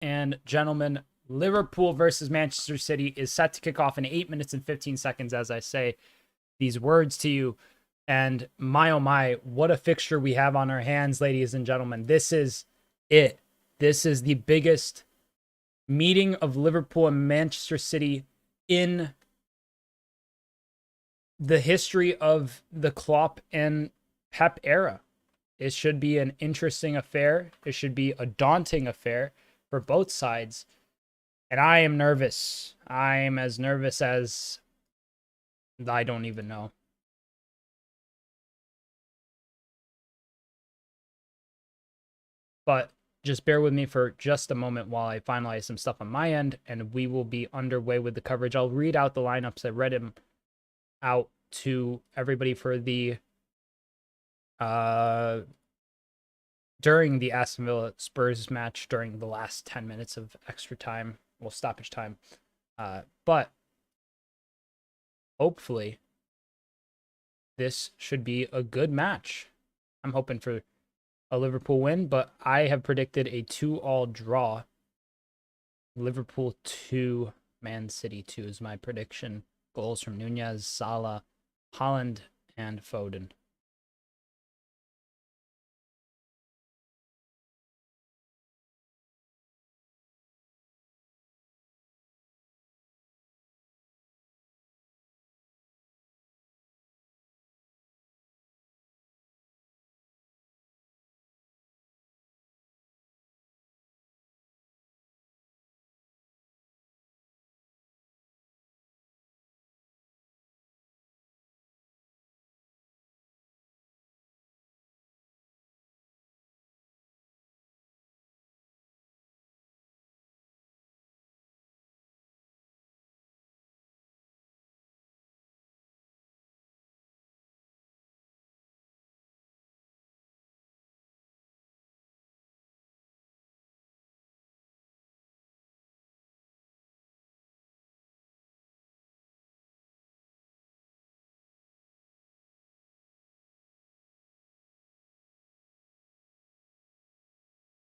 and gentlemen, Liverpool versus Manchester City is set to kick off in 8 minutes and 15 seconds as I say these words to you. And my oh my, what a fixture we have on our hands, ladies and gentlemen. This is it. This is the biggest meeting of Liverpool and Manchester City in the history of the Klopp and Pep era. It should be an interesting affair. It should be a daunting affair for both sides. And I am nervous. I am as nervous as I don't even know. But just bear with me for just a moment while I finalize some stuff on my end, and we will be underway with the coverage. I'll read out the lineups. I read them out to everybody for the during the Aston Villa Spurs match during the last 10 minutes of extra time, well, stoppage time. But hopefully this should be a good match. I'm hoping for a Liverpool win, but I have predicted a 2-2 draw. Liverpool 2, Man City 2 is my prediction. Goals from Nunez, Salah, Haaland, and Foden.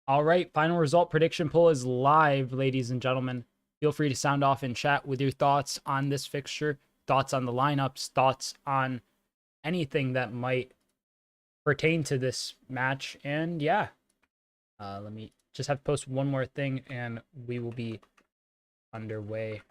All right, final result prediction poll is live, ladies and gentlemen. Feel free to sound off in chat with your thoughts on this fixture, thoughts on the lineups, thoughts on anything that might pertain to this match. And yeah, let me just have to post one more thing and we will be underway.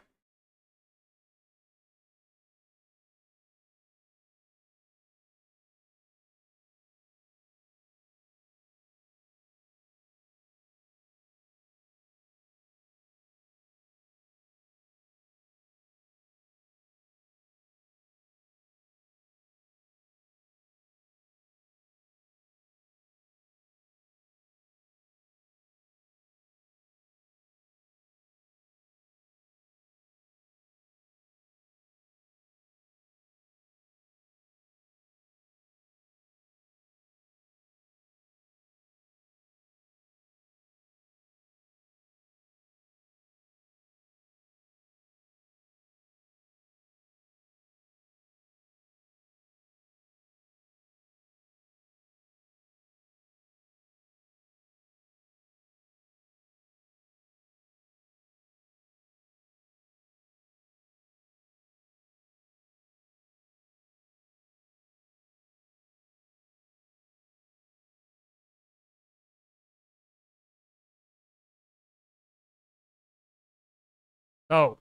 Oh,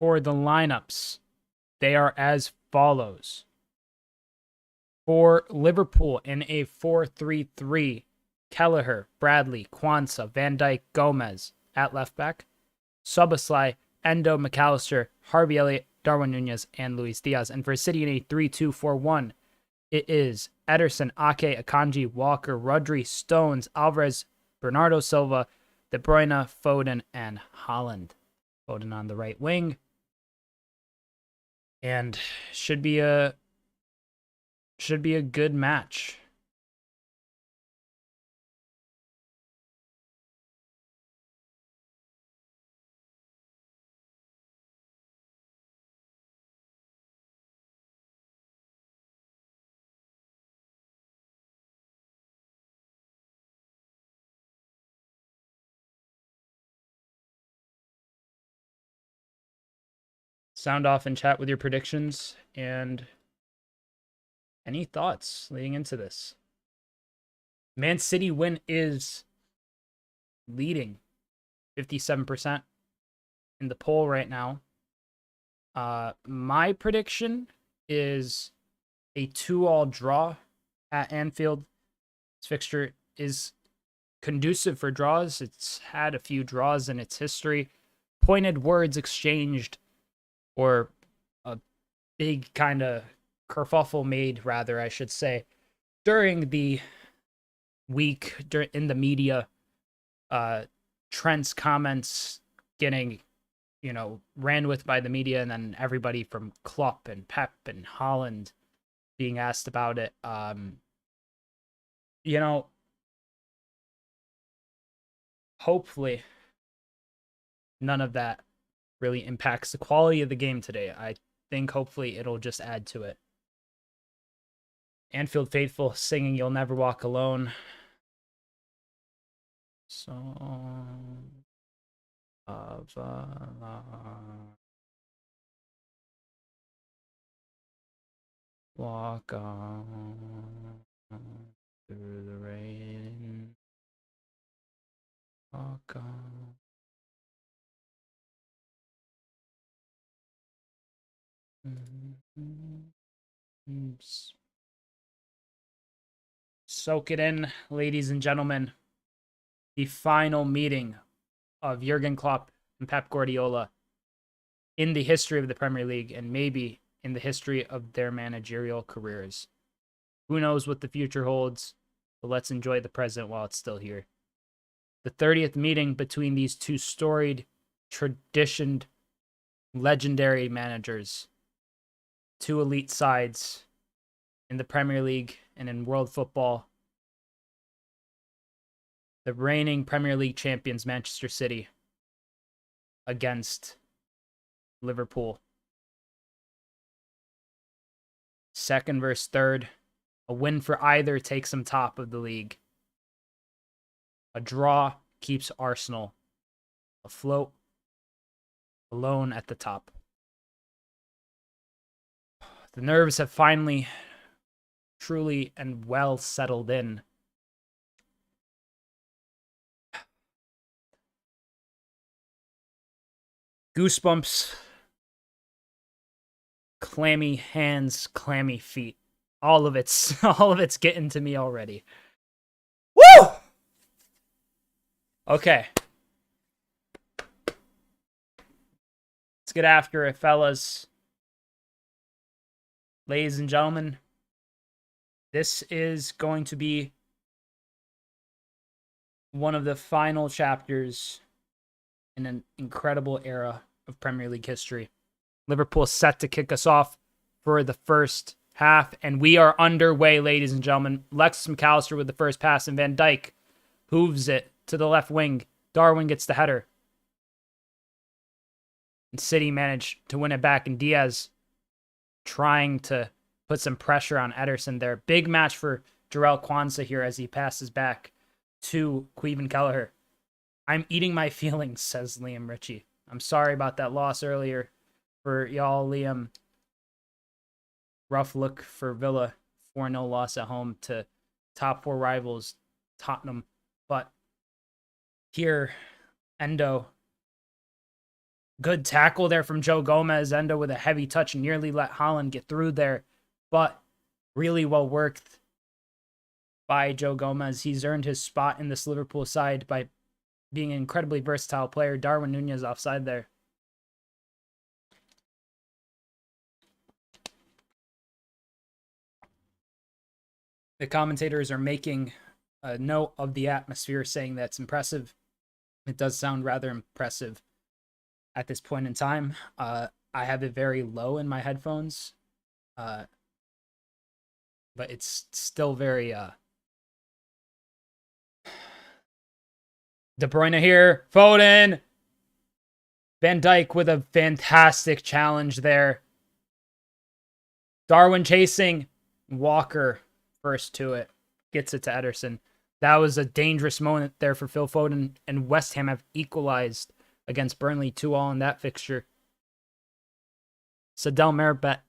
for the lineups, they are as follows. For Liverpool in a 4-3-3, Kelleher, Bradley, Kwanzaa, Van Dijk, Gomez at left back, Szoboszlai, Endo, McAllister, Harvey Elliott, Darwin Nunez, and Luis Diaz. And for City in a 3-2-4-1, it is Ederson, Ake, Akanji, Walker, Rodri, Stones, Alvarez, Bernardo Silva, De Bruyne, Foden, and Haaland. Foden on the right wing. And should be a good match. sound off in chat with your predictions and any thoughts leading into this. Man City win is leading 57% in the poll right now. My prediction is a 2-2 draw at Anfield. This fixture is conducive for draws. It's had a few draws in its history. Pointed words exchanged, or a big kind of kerfuffle made, rather, I should say, during the week in the media. Trent's comments getting, ran with by the media, and then everybody from Klopp and Pep and Holland being asked about it. Hopefully none of that really impacts the quality of the game today. I think hopefully it'll just add to it. Anfield faithful singing "You'll Never Walk Alone." Song of walk on through the rain. Walk on. Soak it in, ladies and gentlemen. The final meeting of Jurgen Klopp and Pep Guardiola in the history of the Premier League, and maybe in the history of their managerial careers. Who knows what the future holds, but let's enjoy the present while it's still here. The 30th meeting between these two storied, traditioned, legendary managers. Two elite sides in the Premier League and in world football. The reigning Premier League champions, Manchester City, against Liverpool. Second versus third. A win for either takes them top of the league. A draw keeps Arsenal afloat, alone at the top. The nerves have finally, truly and well settled in. Goosebumps, clammy hands, clammy feet. All of it's getting to me already. Woo! Okay. Let's get after it, fellas. Ladies and gentlemen, this is going to be one of the final chapters in an incredible era of Premier League history. Liverpool set to kick us off for the first half, and we are underway, ladies and gentlemen. Alexis McAllister with the first pass, and Van Dijk hooves it to the left wing. Darwin gets the header. And City managed to win it back, and Diaz trying to put some pressure on Ederson there. Big match for Jarell Quansah here as he passes back to Queven Kelleher. I'm eating my feelings, says Liam Ritchie. I'm sorry about that loss earlier for y'all, Liam. Rough look for Villa. 4-0 loss at home to top four rivals, Tottenham. But here, Endo. Good tackle there from Joe Gomez. Endo with a heavy touch, nearly let Haaland get through there. But really well worked by Joe Gomez. He's earned his spot in this Liverpool side by being an incredibly versatile player. Darwin Nunez offside there. The commentators are making a note of the atmosphere, saying that's impressive. It does sound rather impressive at this point in time. I have it very low in my headphones, but it's still very... De Bruyne here. Foden. Van Dijk with a fantastic challenge there. Darwin chasing. Walker first to it. Gets it to Ederson. That was a dangerous moment there for Phil Foden. And West Ham have equalized against Burnley 2-2 in that fixture. Sadel Meribet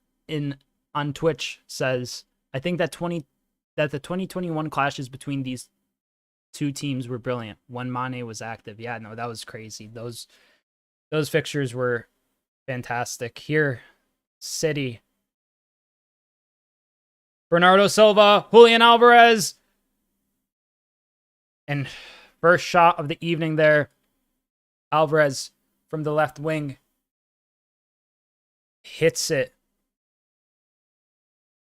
on Twitch says, I think that the 2021 clashes between these two teams were brilliant when Mane was active. Yeah, no, that was crazy. Those fixtures were fantastic. Here, City. Bernardo Silva, Julian Alvarez. And first shot of the evening there. Alvarez from the left wing hits it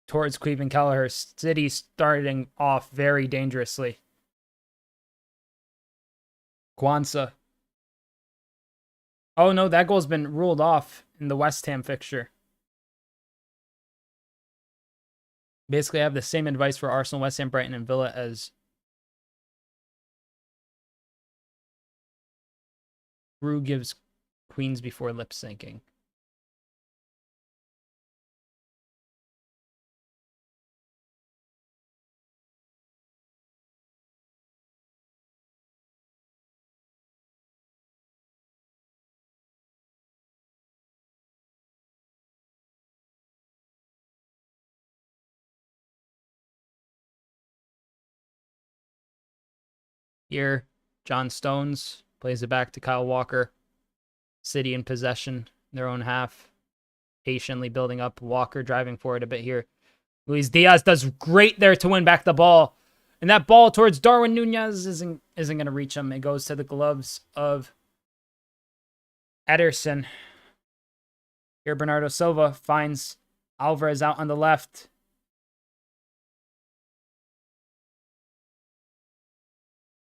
towards Cleveland Kelleher. City starting off very dangerously. Kwanzaa. Oh no, that goal's been ruled off in the West Ham fixture. Basically, I have the same advice for Arsenal, West Ham, Brighton, and Villa as Rue gives Queens before lip syncing. Here, John Stones plays it back to Kyle Walker. City in possession, their own half. Patiently building up. Walker driving forward a bit here. Luis Diaz does great there to win back the ball. And that ball towards Darwin Nunez isn't going to reach him. It goes to the gloves of Ederson. Here, Bernardo Silva finds Alvarez out on the left.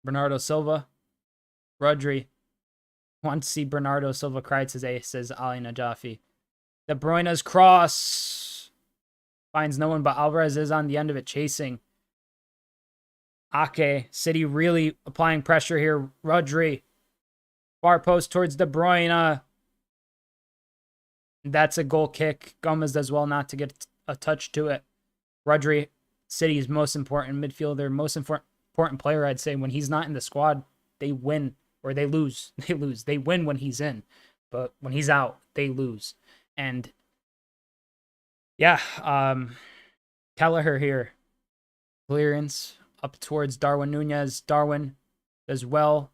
Bernardo Silva. Rodri. Want to see Bernardo Silva cry today, says Ali Najafi. De Bruyne's cross. Finds no one, but Alvarez is on the end of it, chasing. Ake. City really applying pressure here. Rodri. Far post towards De Bruyne. That's a goal kick. Gomez does well not to get a touch to it. Rodri, City's most important midfielder, most important player, I'd say. When he's not in the squad, they win or they lose. They lose. They win when he's in, but when he's out, they lose. And yeah, Kelleher here. Clearance up towards Darwin Nunez. Darwin does well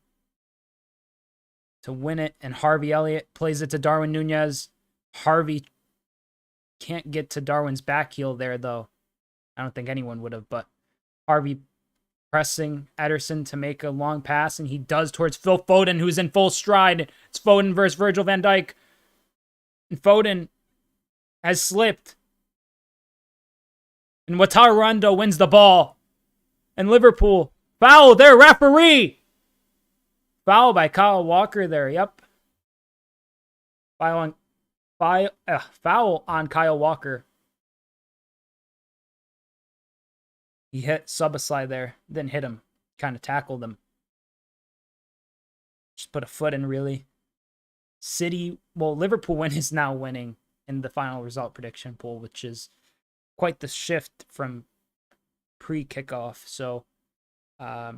to win it, and Harvey Elliott plays it to Darwin Nunez. Harvey can't get to Darwin's back heel there, though. I don't think anyone would have, but Harvey pressing Ederson to make a long pass, and he does towards Phil Foden, who's in full stride. It's Foden versus Virgil van Dijk. And Foden has slipped. And Wataru Endo wins the ball. And Liverpool, foul there, referee! Foul by Kyle Walker there, yep. Foul on Kyle Walker. He hit Szoboszlai there, then hit him. Kind of tackled him. Just put a foot in, really. Liverpool is now winning in the final result prediction pool, which is quite the shift from pre-kickoff. So, I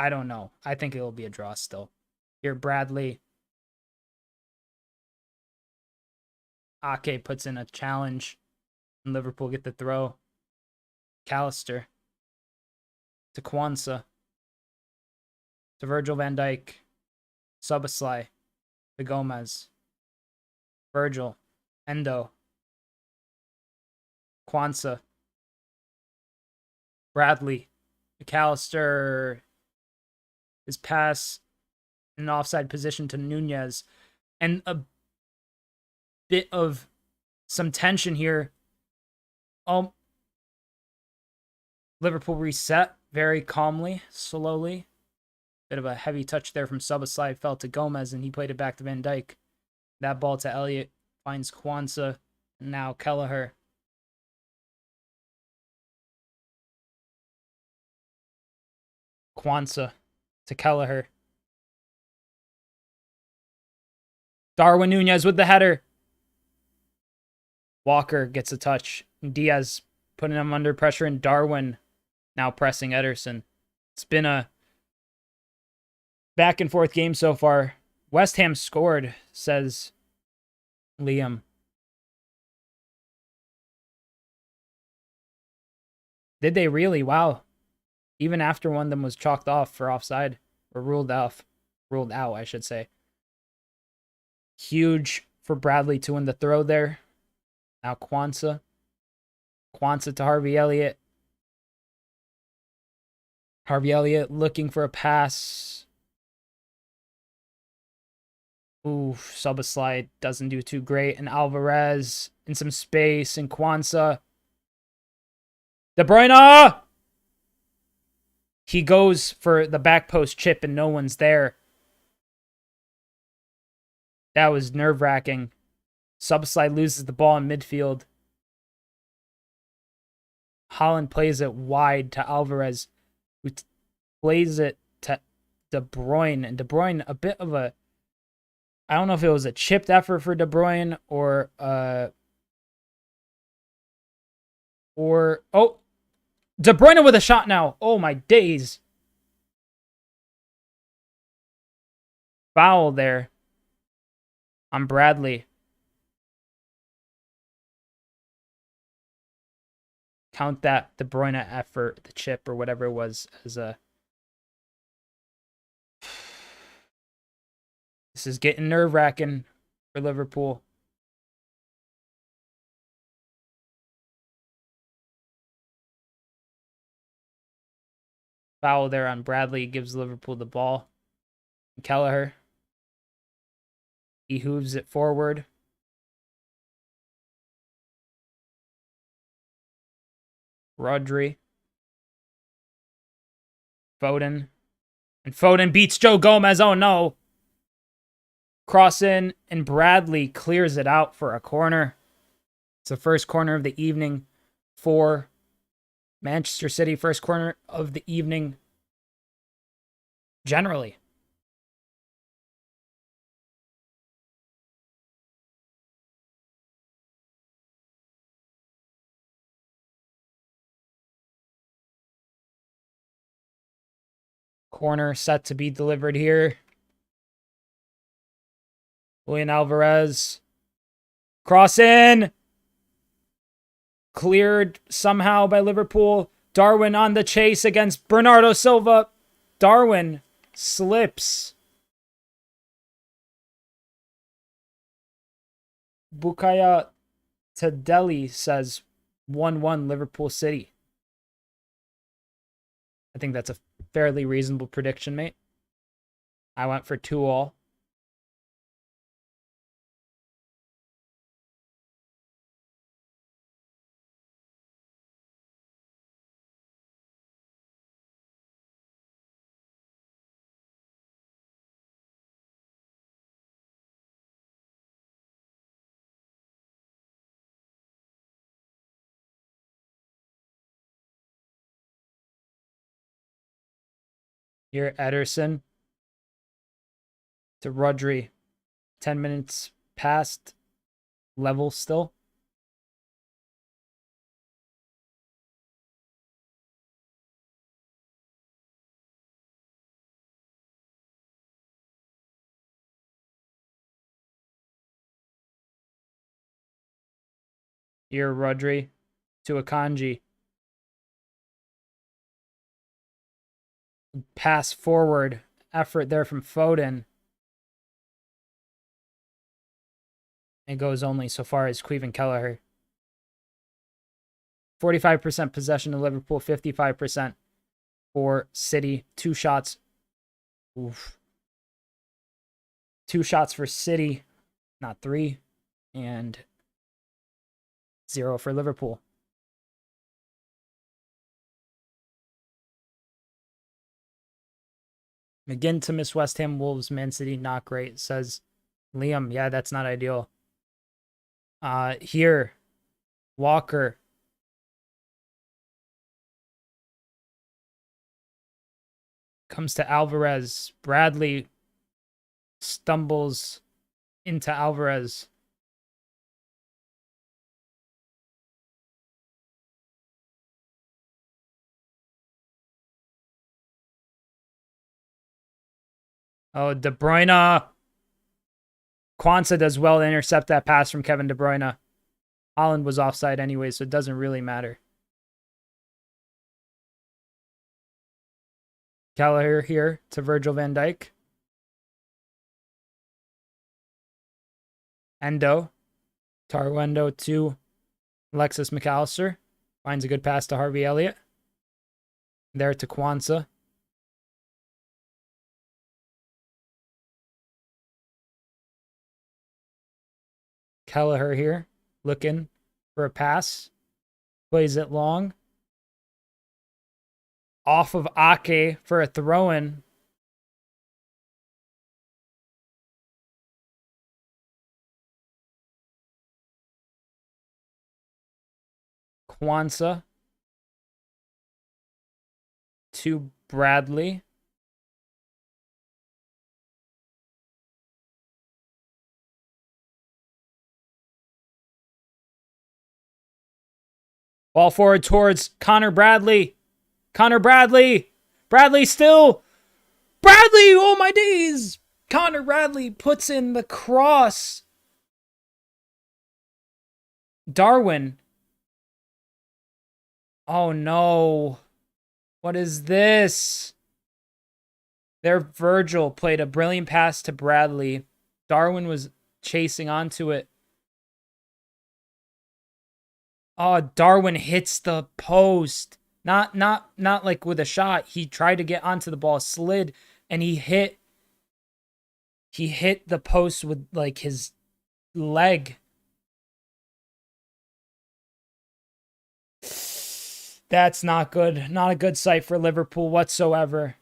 don't know. I think it'll be a draw still. Here, Bradley. Ake puts in a challenge, and Liverpool get the throw. Callister to Kwanzaa to Virgil van Dijk. Szoboszlai to Gomez. Virgil. Endo. Kwanzaa. Bradley. McAllister. His pass in an offside position to Nunez. And a bit of some tension here. Liverpool reset very calmly, slowly. Bit of a heavy touch there from Szoboszlai. Fell to Gomez, and he played it back to Van Dijk. That ball to Elliott. Finds Kwanzaa. And now Kelleher. Kwanzaa to Kelleher. Darwin Nunez with the header. Walker gets a touch. Diaz putting him under pressure, and Darwin now pressing Ederson. It's been a back and forth game so far. West Ham scored, says Liam. Did they really? Wow. Even after one of them was chalked off for offside. Or ruled out, I should say. Huge for Bradley to win the throw there. Now Quansah. Quansah to Harvey Elliott. Harvey Elliott looking for a pass. Ooh, sub-a-slide doesn't do too great. And Alvarez in some space. And Quansah. De Bruyne! He goes for the back post chip and no one's there. That was nerve-wracking. Sub-slide loses the ball in midfield. Haaland plays it wide to Alvarez, who plays it to De Bruyne. And De Bruyne, a bit of a... I don't know if it was a chipped effort for De Bruyne or... Oh! De Bruyne with a shot now. Oh, my days. Foul there on Bradley. Count that De Bruyne effort, the chip or whatever it was, as a... This is getting nerve-wracking for Liverpool. Foul there on Bradley gives Liverpool the ball. Kelleher. He hooves it forward. Rodri. Foden. And Foden beats Joe Gomez. Oh no. Cross in, and Bradley clears it out for a corner. It's the first corner of the evening for Manchester City. First corner of the evening generally. Corner set to be delivered here. Julian Alvarez. Cross in. Cleared somehow by Liverpool. Darwin on the chase against Bernardo Silva. Darwin slips. Bukaya Tadeli says 1-1 Liverpool City. I think that's a fairly reasonable prediction, mate. I went for 2-2. Here, Ederson to Rodri. 10 minutes past. Level still. Here, Rodri to Akanji. Pass forward. Effort there from Foden. It goes only so far as Queven Kelleher. 45% possession to Liverpool, 55% for City. 2 shots. Oof. 2 shots for City, not 3. And 0 for Liverpool. McGinn to miss West Ham, Wolves, Man City, not great, says Liam. Yeah, that's not ideal. Here, Walker. Comes to Alvarez. Bradley stumbles into Alvarez. Oh, De Bruyne. Quansah does well to intercept that pass from Kevin De Bruyne. Haaland was offside anyway, so it doesn't really matter. Kelleher here to Virgil van Dijk. Endo. Tarwendo to Alexis McAllister. Finds a good pass to Harvey Elliott. There to Kwanzaa. Kelleher here, looking for a pass. Plays it long. Off of Ake for a throw-in. Kwanzaa to Bradley. Ball forward towards Connor Bradley. Connor Bradley. Bradley still. Bradley, oh my days. Connor Bradley puts in the cross. Darwin. Oh no. What is this? There, Virgil played a brilliant pass to Bradley. Darwin was chasing onto it. Oh, Darwin hits the post. Not like with a shot. He tried to get onto the ball, slid, and he hit the post with like his leg. That's not good. Not a good sight for Liverpool whatsoever.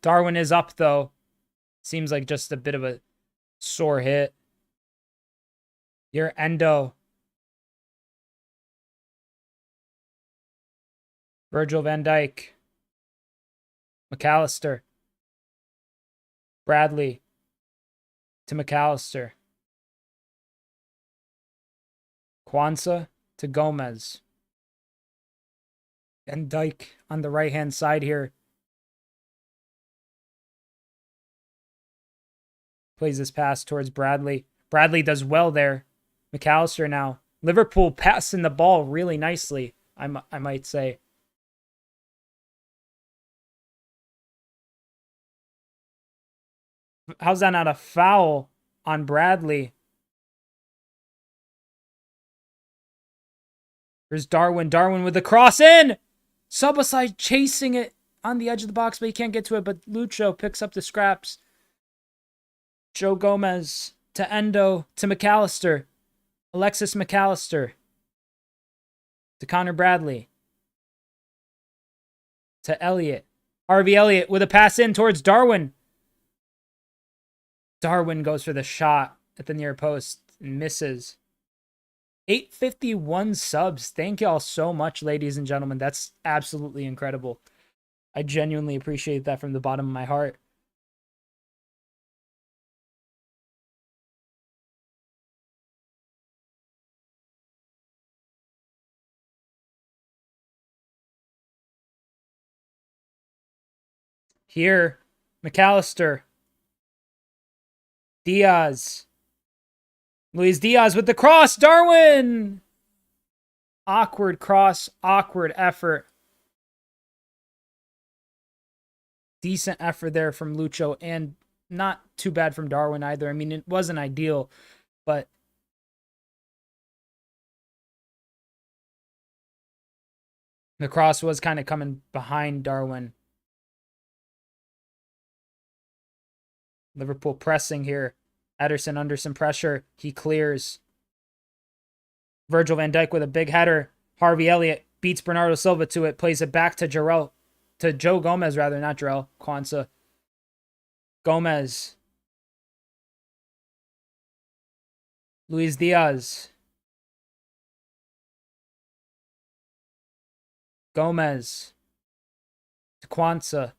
Darwin is up though. Seems like just a bit of a sore hit. Your Endo. Virgil van Dijk. McAllister. Bradley to McAllister. Kwanzaa to Gomez. Van Dijk on the right-hand side here. Plays this pass towards Bradley. Bradley does well there. McAllister now. Liverpool passing the ball really nicely, I might say. How's that not a foul on Bradley? Here's Darwin. Darwin with the cross in. Subasai chasing it on the edge of the box, but he can't get to it. But Lucho picks up the scraps. Joe Gomez to Endo to McAllister. Alexis McAllister to Connor Bradley. To Elliott. Harvey Elliott with a pass in towards Darwin. Darwin goes for the shot at the near post and misses. 851 subs. Thank y'all so much, ladies and gentlemen. That's absolutely incredible. I genuinely appreciate that from the bottom of my heart. Here, McAllister. Diaz. Luis Diaz with the cross. Darwin! Awkward cross. Awkward effort. Decent effort there from Lucho. And not too bad from Darwin either. I mean, it wasn't ideal. But the cross was kind of coming behind Darwin. Liverpool pressing here. Ederson under some pressure. He clears. Virgil van Dijk with a big header. Harvey Elliott beats Bernardo Silva to it. Plays it back to Joe Gomez, rather. Not Jarrell. Kwanzaa. Gomez. Luis Diaz. Gomez. To Kwanzaa.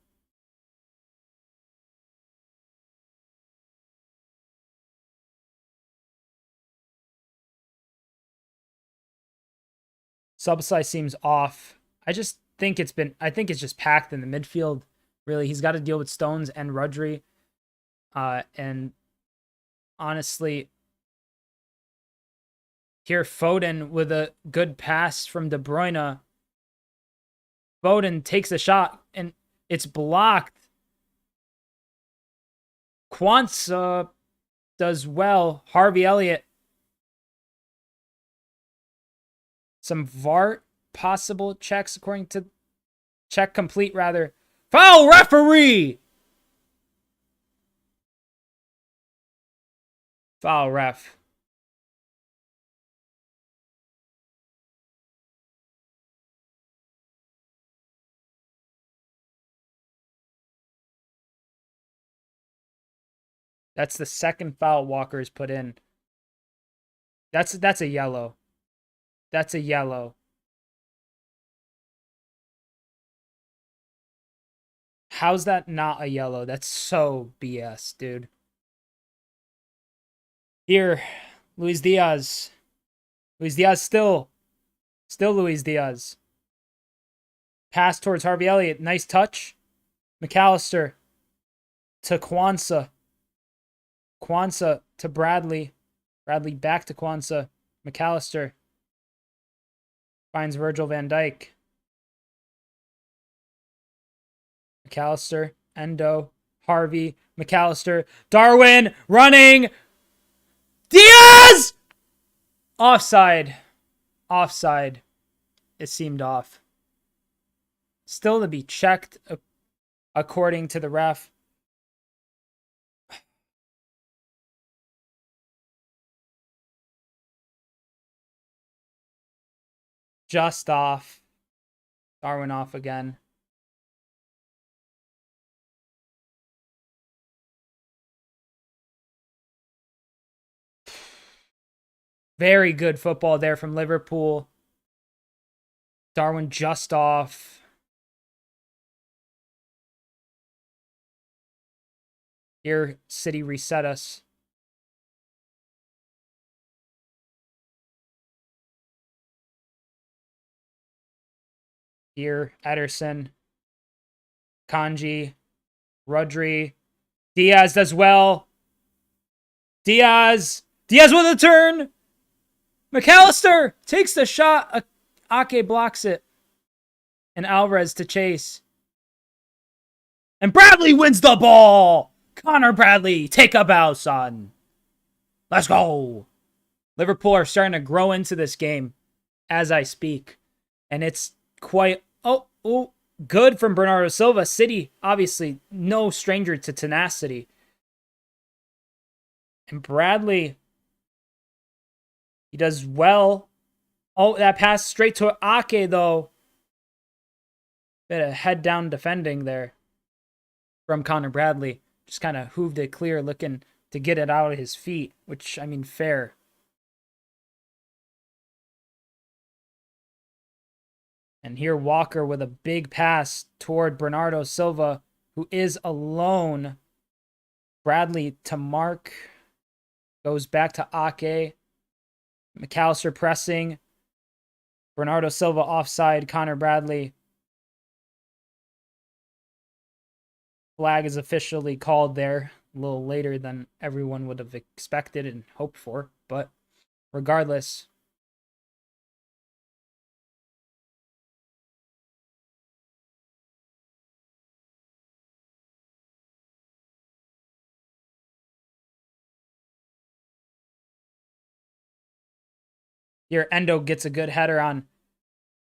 Subsai seems off. I think it's just packed in the midfield. Really, he's got to deal with Stones and Rodri. And honestly, here Foden with a good pass from De Bruyne. Foden takes a shot, and it's blocked. Quansah does well. Harvey Elliott. Some VAR possible checks according to check complete rather. Foul referee! Foul ref. That's the second foul Walker's put in. That's a yellow. That's a yellow. How's that not a yellow? That's so BS, dude. Here, Luis Diaz. Luis Diaz still Luis Diaz. Pass towards Harvey Elliott. Nice touch. McAllister to Quansah. Quansah to Bradley. Bradley back to Quansah. McAllister finds Virgil van Dijk. McAllister, Endo, Harvey, McAllister, Darwin running. Diaz! Offside. Offside. It seemed off. Still to be checked according to the ref. Just off. Darwin off again. Very good football there from Liverpool. Darwin just off. Here, City reset us. Here, Ederson, Kanji, Rodri, Diaz does well. Diaz with a turn. McAllister takes the shot. Ake blocks it. And Alvarez to chase. And Bradley wins the ball. Connor Bradley, take a bow, son. Let's go. Liverpool are starting to grow into this game as I speak. And it's quite, good from Bernardo Silva. City, obviously, no stranger to tenacity. And Bradley, he does well. Oh, that pass straight to Ake, though. Bit of head-down defending there from Connor Bradley. Just kind of hooved it clear, looking to get it out of his feet, which, I mean, fair. And here Walker with a big pass toward Bernardo Silva, who is alone. Bradley to Mark. Goes back to Ake. McAllister pressing. Bernardo Silva offside. Connor Bradley. Flag is officially called there. A little later than everyone would have expected and hoped for. But regardless. Here, Endo gets a good header on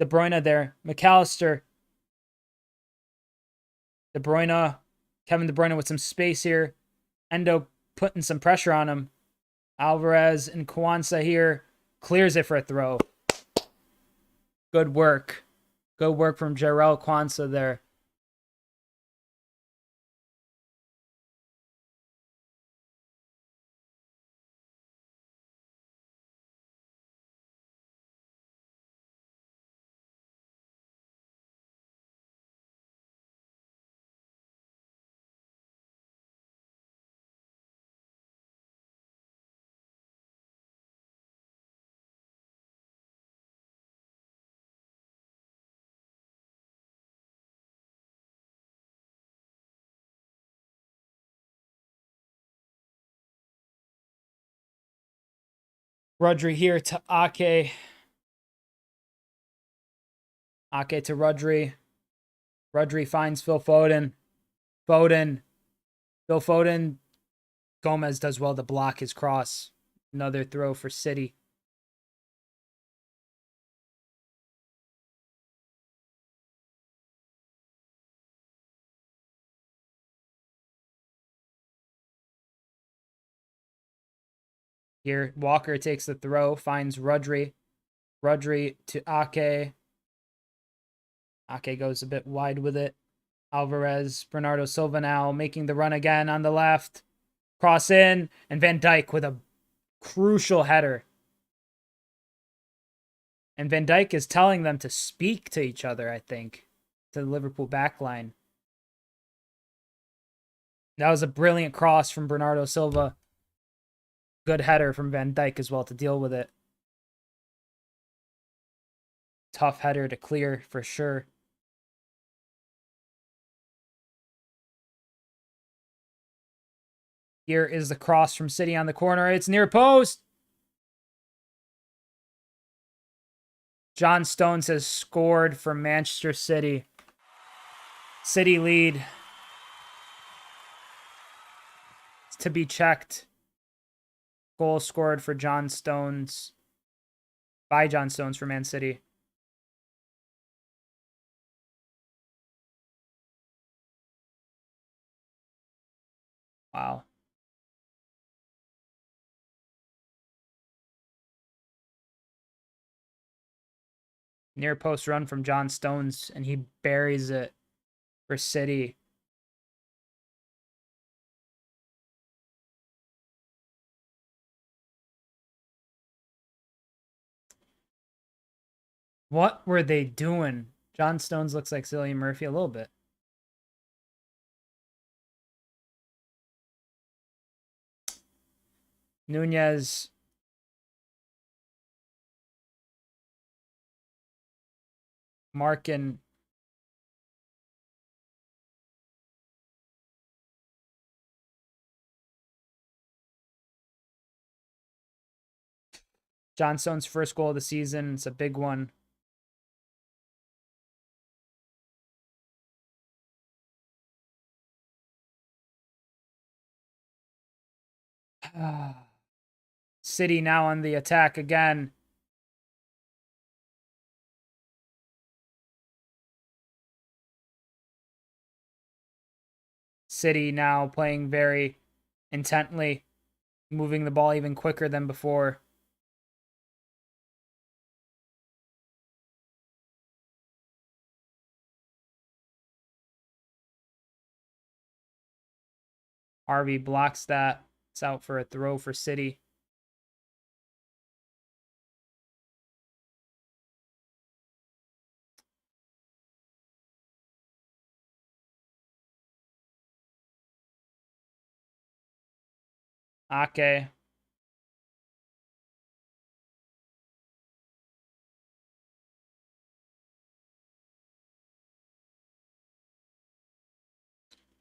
De Bruyne there. McAllister. De Bruyne. Kevin De Bruyne with some space here. Endo putting some pressure on him. Alvarez and Quansah here. Clears it for a throw. Good work. Good work from Jarrell Quansah there. Rodri here to Ake. Ake to Rodri. Rodri finds Phil Foden. Phil Foden. Gomez does well to block his cross. Another throw for City. Here, Walker takes the throw, finds Rodri. Rodri to Ake. Ake goes a bit wide with it. Alvarez, Bernardo Silva now making the run again on the left. Cross in, and Van Dijk with a crucial header. And Van Dijk is telling them to speak to each other, I think, to the Liverpool backline. That was a brilliant cross from Bernardo Silva. Good header from Van Dijk as well to deal with it. Tough header to clear for sure. Here is the cross from City on the corner. It's near post. John Stones has scored for Manchester City. City lead. It's to be checked. Goal scored for John Stones. By John Stones for Man City. Wow. Near post run from John Stones, and he buries it for City. What were they doing? John Stones looks like Cillian Murphy a little bit. Nunez. Markin. John Stones' first goal of the season. It's a big one. City now on the attack again. City now playing very intently, moving the ball even quicker than before. Harvey blocks that. It's out for a throw for City. Ake.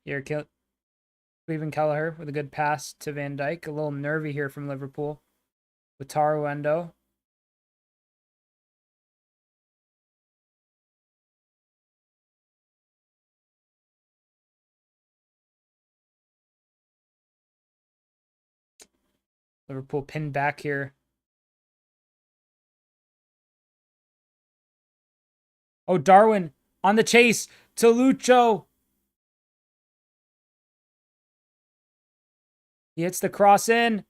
Here, Cleveland Kelleher with a good pass to Van Dijk. A little nervy here from Liverpool. With Taro Endo. Liverpool pinned back here. Oh, Darwin on the chase to Lucho. He hits the cross in.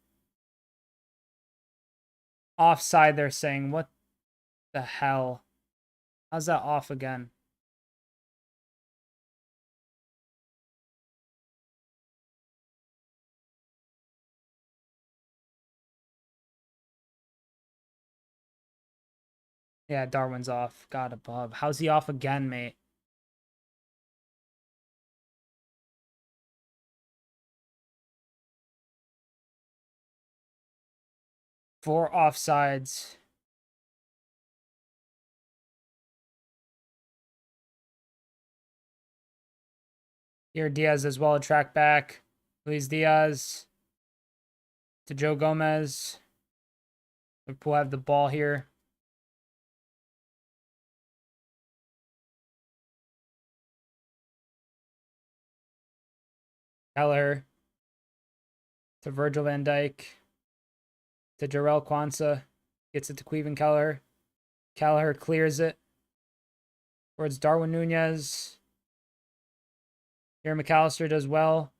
Offside, they're saying. What the hell? How's that off again? Yeah, Darwin's off. God above. How's he off again, mate? Four offsides. Here, Diaz as well. Track back. Luis Diaz to Joe Gomez. Liverpool have the ball here. Kelleher to Virgil van Dijk to Jarrell Quansah. Gets it to Queven Kelleher. Kelleher clears it towards Darwin Nunez. Here McAllister does well.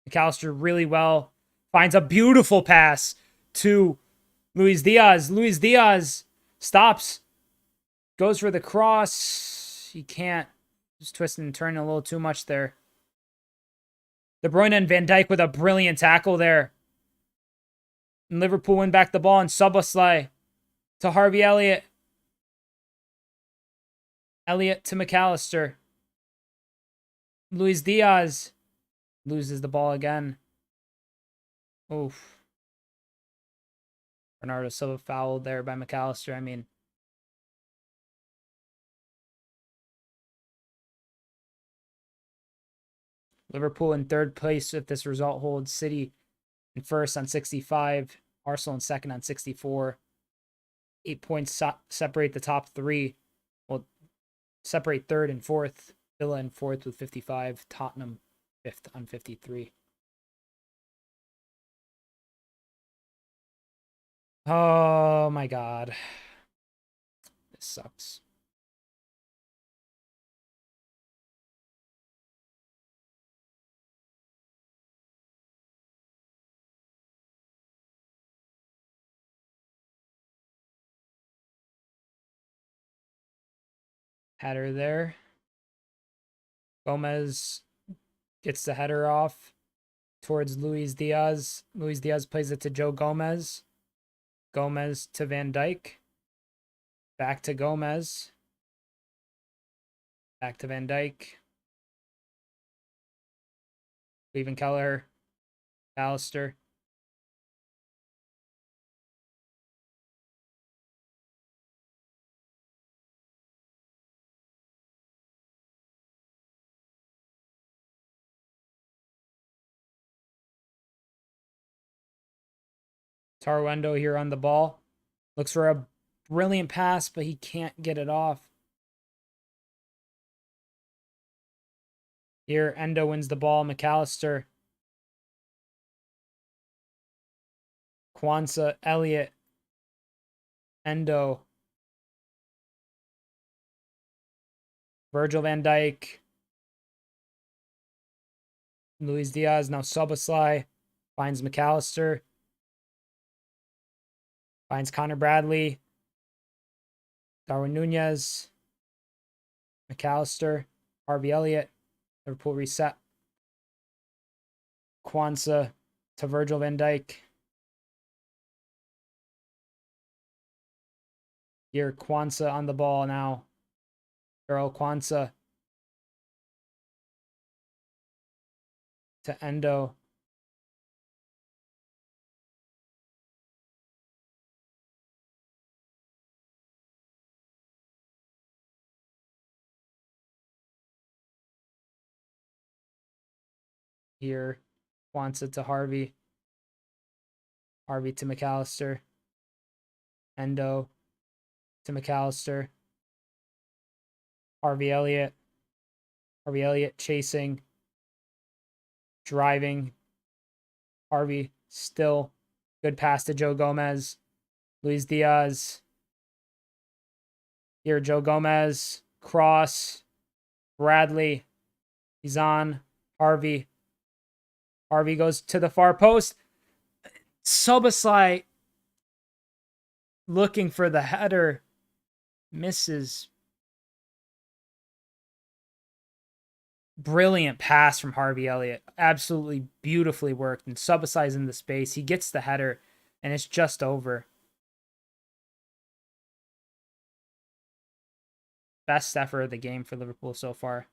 McAllister really well. Finds a beautiful pass to Luis Diaz. Luis Diaz stops. Goes for the cross. He can't. Just twisting and turning a little too much there. De Bruyne and Van Dijk with a brilliant tackle there. And Liverpool win back the ball, and Szoboszlai to Harvey Elliott. Elliott to McAllister. Luis Diaz loses the ball again. Oof. Bernardo Silva fouled there by McAllister. I mean, Liverpool in third place if this result holds. City in first on 65. Arsenal in second on 64. 8 points separate the top three. Well, separate third and fourth. Villa in fourth with 55. Tottenham fifth on 53. Oh my God. This sucks. Header there. Gomez gets the header off towards Luis Diaz. Luis Diaz plays it to Joe Gomez. Gomez to Van Dijk. Back to Gomez. Back to Van Dijk. Queven Kelleher. Alistair. Tarwendo here on the ball. Looks for a brilliant pass, but he can't get it off. Here, Endo wins the ball. McAllister. Quansah, Elliott. Endo. Virgil van Dijk. Luis Diaz. Now Szoboszlai finds McAllister. Finds Connor Bradley. Darwin Nunez. McAllister. Harvey Elliott. Liverpool reset. Quansah to Virgil van Dijk. Here, Quansah on the ball now. Earl Quansah to Endo. Here, Quansah to Harvey. Harvey to McAllister. Endo to McAllister. Harvey Elliott. Harvey Elliott chasing. Driving. Harvey still. Good pass to Joe Gomez. Luis Diaz. Here, Joe Gomez. Cross. Bradley. He's on. Harvey. Harvey goes to the far post. Szoboszlai looking for the header. Misses. Brilliant pass from Harvey Elliott. Absolutely beautifully worked. And Szoboszlai's in the space. He gets the header, and it's just over. Best effort of the game for Liverpool so far.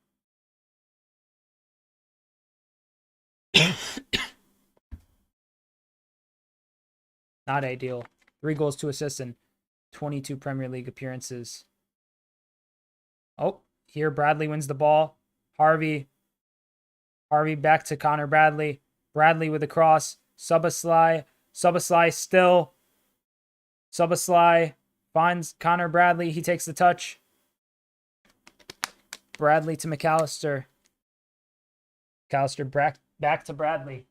Not ideal. 3 goals, 2 assists, and 22 Premier League appearances. Oh, here Bradley wins the ball. Harvey back to Connor Bradley. Bradley with a cross. Szoboszlai. Szoboszlai still. Szoboszlai finds Connor Bradley. He takes the touch. Bradley to McAllister. McAllister Back to Bradley.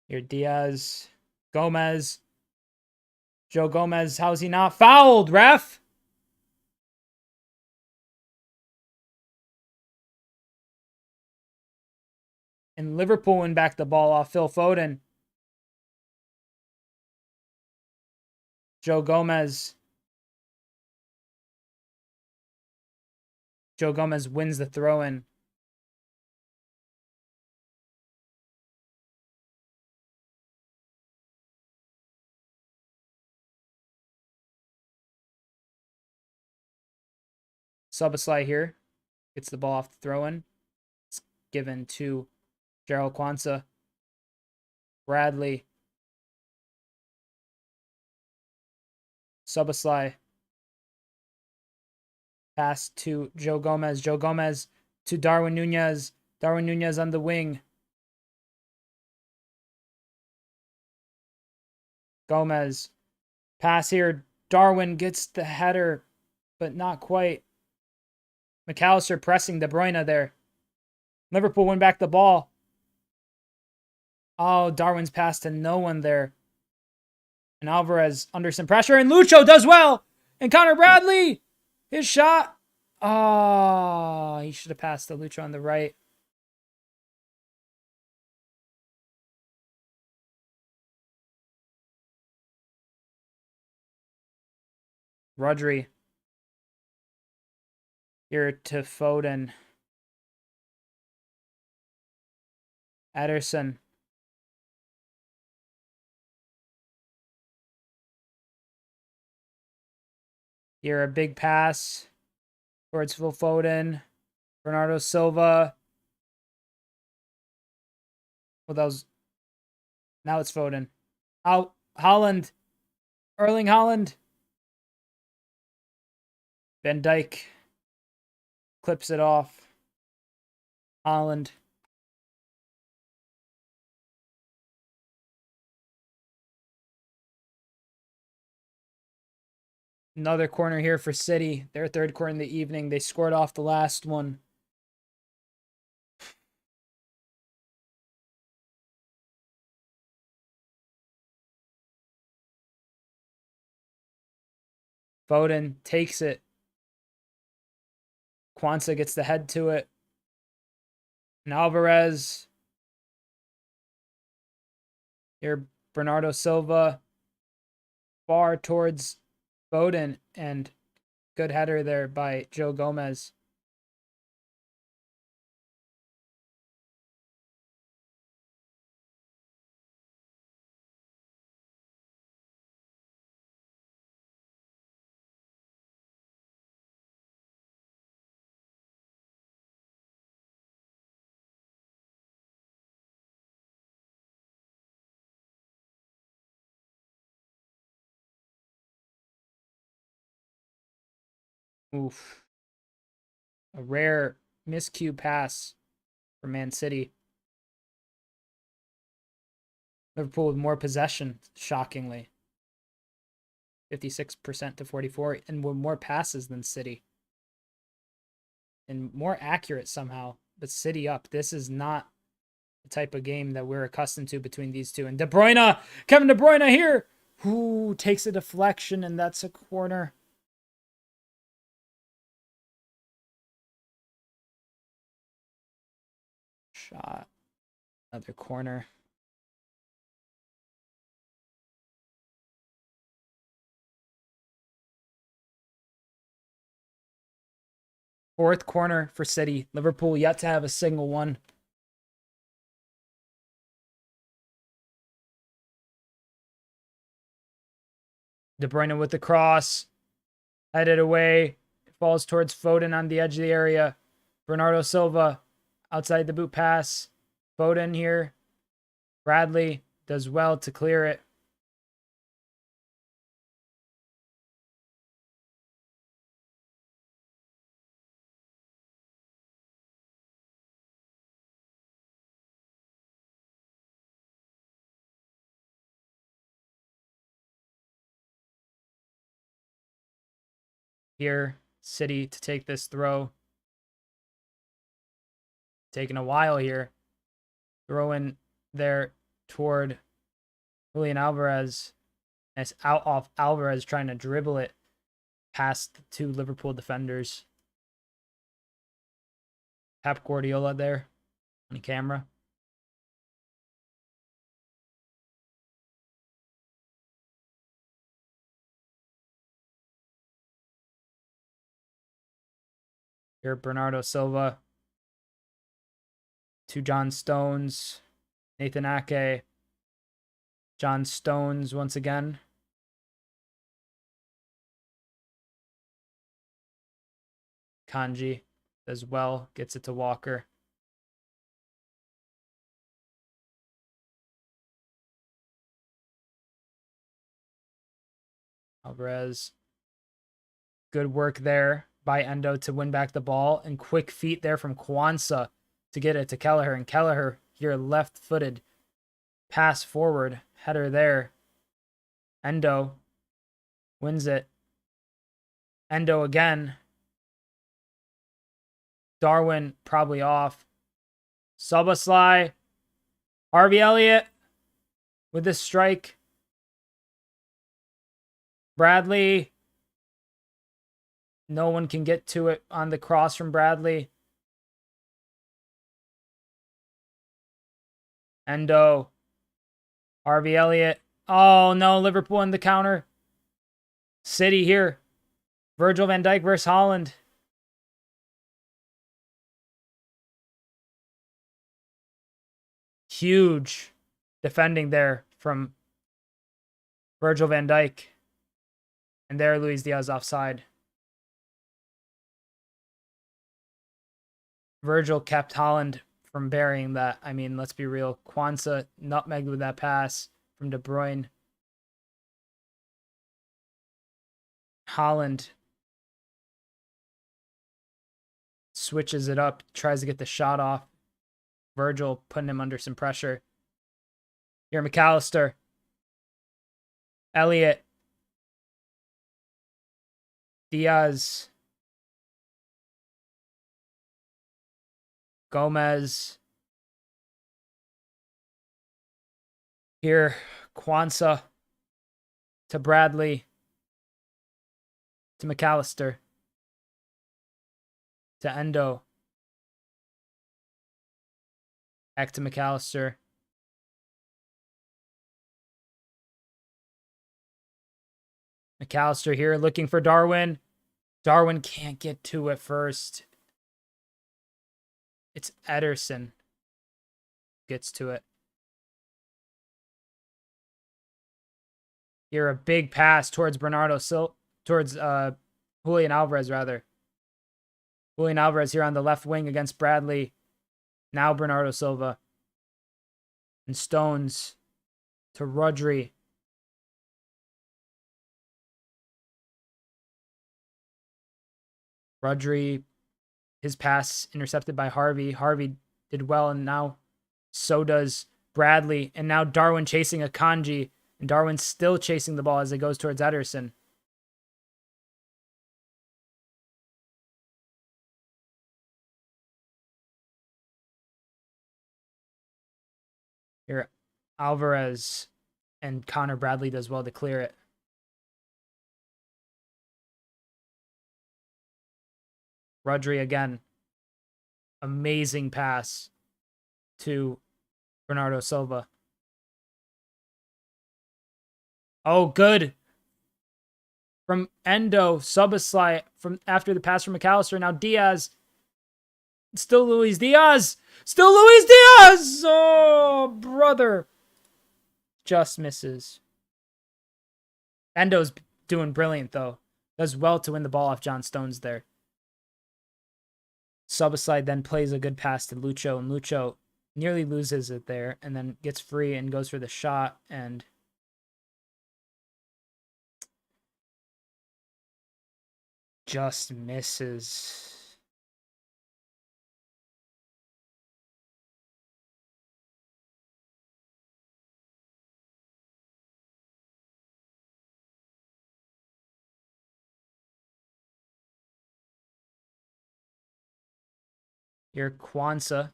Here, Diaz. Gomez. Joe Gomez, how's he not fouled, ref? And Liverpool win back the ball off Phil Foden. Joe Gomez. Joe Gomez wins the throw-in. Szoboszlai here. Gets the ball off the throw-in. It's given to Gerald Kwanzaa. Bradley. Szoboszlai. Pass to Joe Gomez. Joe Gomez to Darwin Nunez. Darwin Nunez on the wing. Gomez. Pass here. Darwin gets the header, but not quite. McAllister pressing De Bruyne there. Liverpool win back the ball. Oh, Darwin's pass to no one there. And Alvarez under some pressure. And Lucho does well. And Connor Bradley. His shot. Oh, he should have passed to Lucho on the right. Rodri. Here to Foden. Ederson. Here a big pass towards Phil Foden. Bernardo Silva. Well, that was... Now it's Foden. Out. Haaland. Erling Haaland. Van Dijk clips it off. Haaland. Another corner here for City. Their third corner in the evening. They scored off the last one. Foden takes it. Kwanzaa gets the head to it. And Alvarez. Here, Bernardo Silva. Far towards Foden. And good header there by Joe Gomez. Oof. A rare miscue pass for Man City. Liverpool with more possession, shockingly. 56% to 44, and with more passes than City. And more accurate somehow, but City up. This is not the type of game that we're accustomed to between these two. And De Bruyne, Kevin De Bruyne here, who takes a deflection, and that's a corner. Shot. Another corner. Fourth corner for City. Liverpool yet to have a single one. De Bruyne with the cross. Headed away. It falls towards Foden on the edge of the area. Bernardo Silva outside the boot pass. Foden here. Bradley does well to clear it. here. City to take this throw. Taking a while here. Throw in there toward Julian Alvarez. And it's out off Alvarez trying to dribble it past the two Liverpool defenders. Pep Guardiola there on the camera. Here, Bernardo Silva. To John Stones. Nathan Ake. John Stones once again. Kanji as well. Gets it to Walker. Alvarez. Good work there by Endo to win back the ball. And quick feet there from Kwanzaa to get it to Kelleher. And Kelleher here left-footed. Pass forward. Header there. Endo wins it. Endo again. Darwin probably off. Szoboszlai. Harvey Elliott with this strike. Bradley. No one can get to it on the cross from Bradley. Endo. Harvey Elliott. Oh, no. Liverpool in the counter. City here. Virgil van Dijk versus Haaland. Huge defending there from Virgil van Dijk. And there, Luis Diaz offside. Virgil kept Haaland from burying that. I mean, let's be real. Kwanzaa nutmegged with that pass from De Bruyne. Haaland switches it up, tries to get the shot off. Virgil putting him under some pressure. Here, McAllister. Elliott. Diaz. Gomez. Here, Kwanzaa to Bradley. To McAllister. To Endo. Back to McAllister. McAllister here looking for Darwin. Darwin can't get to it first. It's Ederson. Gets to it. Here, a big pass towards towards Julian Alvarez, rather. Julian Alvarez here on the left wing against Bradley. Now Bernardo Silva. And Stones to Rodri. Rodri, his pass intercepted by Harvey. Harvey did well, and now so does Bradley. And now Darwin chasing Akanji. And Darwin's still chasing the ball as it goes towards Ederson. Here, Alvarez and Connor Bradley does well to clear it. Rodri again. Amazing pass to Bernardo Silva. Oh, good. From Endo, Szoboszlai from after the pass from McAllister. Now Diaz. Still Luis Diaz. Still Luis Diaz. Oh, brother. Just misses. Endo's doing brilliant, though. Does well to win the ball off John Stones there. Szoboszlai then plays a good pass to Lucho, and Lucho nearly loses it there and then gets free and goes for the shot and just misses. Here, Kwanzaa.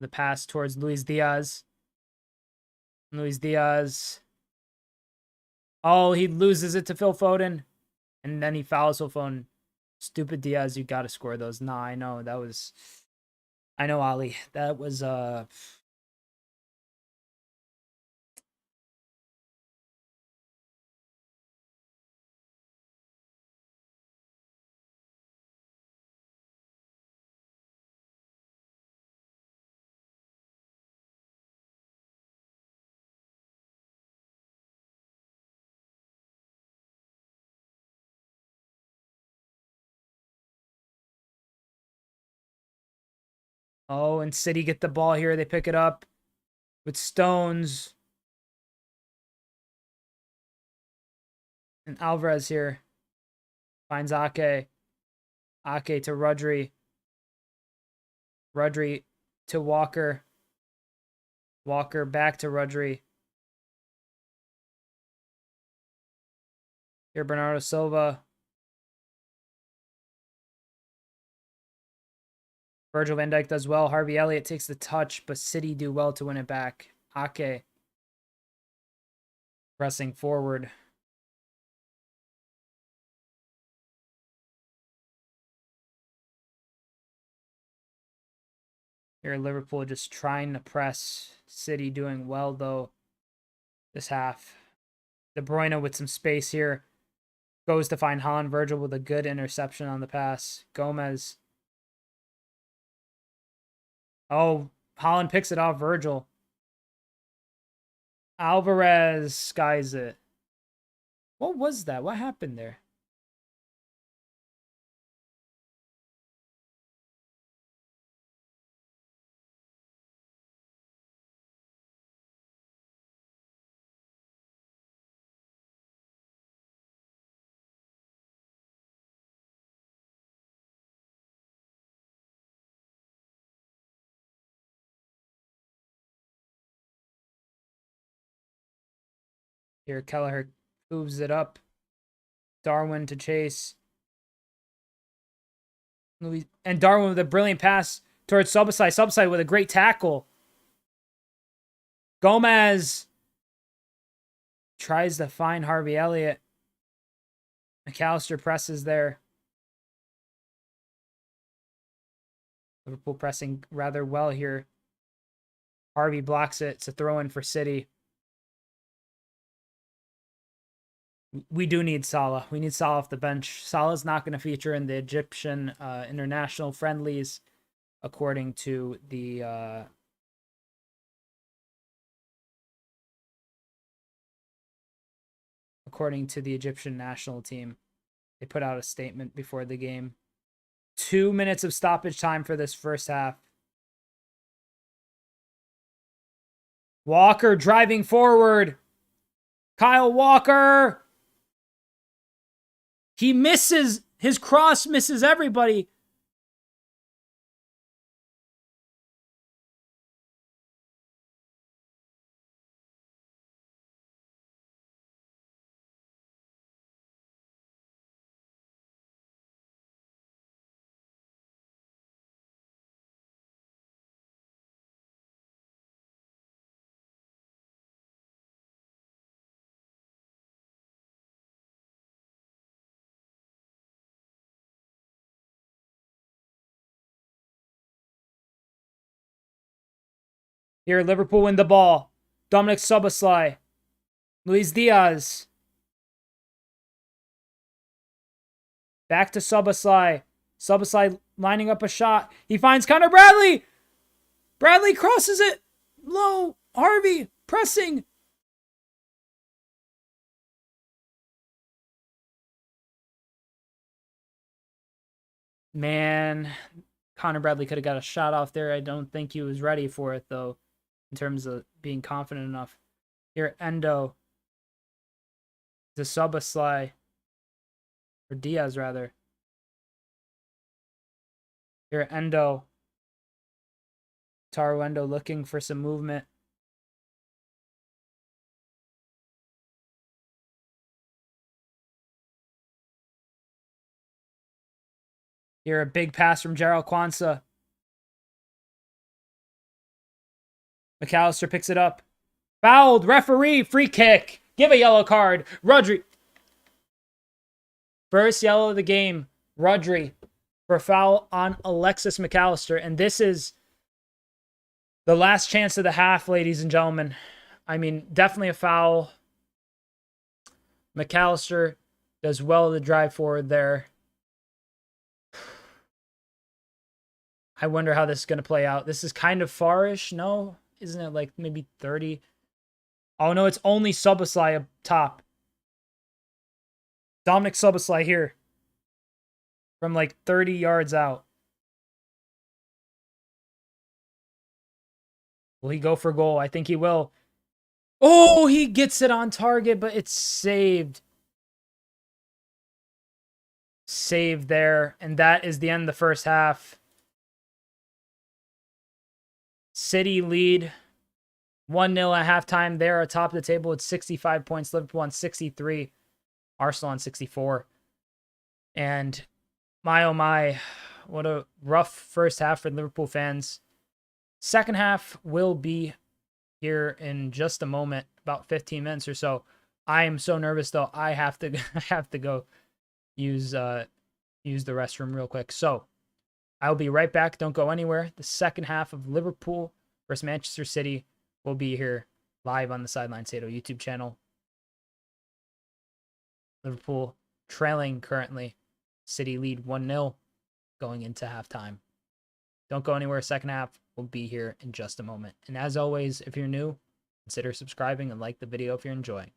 The pass towards Luis Diaz. Luis Diaz. Oh, he loses it to Phil Foden. And then he fouls Phil Foden. Stupid Diaz, you got to score those. Nah, I know. That was... I know, Ali. That was... Oh, and City get the ball here. They pick it up with Stones. And Alvarez here finds Ake. Ake to Rodri. Rodri to Walker. Walker back to Rodri. Here, Bernardo Silva. Virgil van Dijk does well. Harvey Elliott takes the touch, but City do well to win it back. Ake pressing forward. Here, Liverpool just trying to press. City doing well, though, this half. De Bruyne with some space here. Goes to find Haaland. Virgil with a good interception on the pass. Gomez. Oh, Haaland picks it off Virgil. Alvarez skies it. What was that? What happened there? Here, Kelleher moves it up. Darwin to chase. And Darwin with a brilliant pass towards Szoboszlai. Szoboszlai with a great tackle. Gomez tries to find Harvey Elliott. McAllister presses there. Liverpool pressing rather well here. Harvey blocks it. It's a throw-in for City. We do need Salah. We need Salah off the bench. Salah's not going to feature in the Egyptian international friendlies, according to the Egyptian national team. They put out a statement before the game. 2 minutes of stoppage time for this first half. Walker driving forward. Kyle Walker. He misses. His cross misses everybody. Here, Liverpool win the ball. Dominic Szoboszlai. Luis Diaz. Back to Szoboszlai. Szoboszlai lining up a shot. He finds Connor Bradley. Bradley crosses it. Low. Harvey pressing. Man, Connor Bradley could have got a shot off there. I don't think he was ready for it, though, in terms of being confident enough. Here, Endo. To Szoboszlai. Or Diaz, rather. Here, Endo. Taro Endo looking for some movement. Here, a big pass from Jarrell Kwanzaa. McAllister picks it up. Fouled. Referee. Free kick. Give a yellow card. Rodri. First yellow of the game. Rodri for a foul on Alexis McAllister. And this is the last chance of the half, ladies and gentlemen. I mean, definitely a foul. McAllister does well to drive forward there. I wonder how this is going to play out. This is kind of far-ish, no? Isn't it like maybe 30? Oh, no, it's only Szoboszlai up top. Dominic Szoboszlai here. From like 30 yards out. Will he go for goal? I think he will. Oh, he gets it on target, but it's saved. Saved there. And that is the end of the first half. City lead 1-0 at halftime. They're atop the table with 65 points. Liverpool on 63. Arsenal on 64. And my, oh my, what a rough first half for Liverpool fans. Second half will be here in just a moment, about 15 minutes or so. I am so nervous though. I have to go use the restroom real quick. So I'll be right back. Don't go anywhere. The second half of Liverpool versus Manchester City will be here live on the Sideline Sedo YouTube channel. Liverpool trailing currently. City lead 1-0 going into halftime. Don't go anywhere. Second half will be here in just a moment. And as always, if you're new, consider subscribing and like the video if you're enjoying.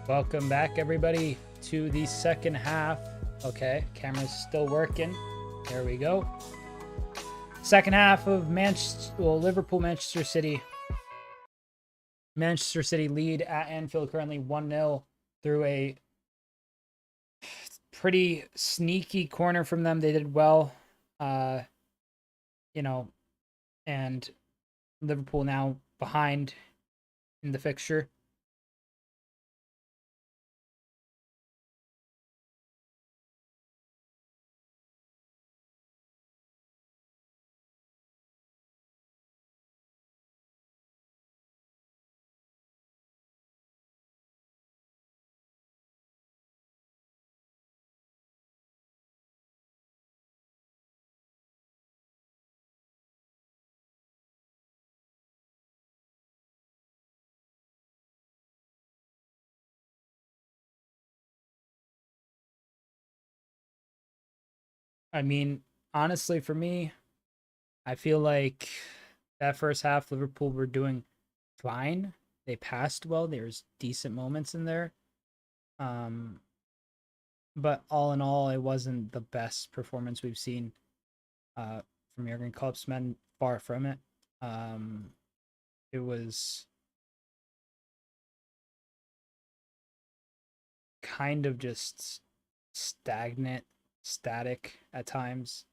Welcome back, everybody, to the second half. Okay, camera's still working. There we go. Second half of Liverpool, Manchester City. Manchester City lead at Anfield, currently 1-0 through a pretty sneaky corner from them. They did well, you know, and Liverpool now behind in the fixture. I mean, honestly, for me, I feel like that first half, Liverpool were doing fine. They passed well. There's decent moments in there. But all in all, it wasn't the best performance we've seen from Jurgen Klopp's men. Far from it. It was kind of just stagnant, static at times.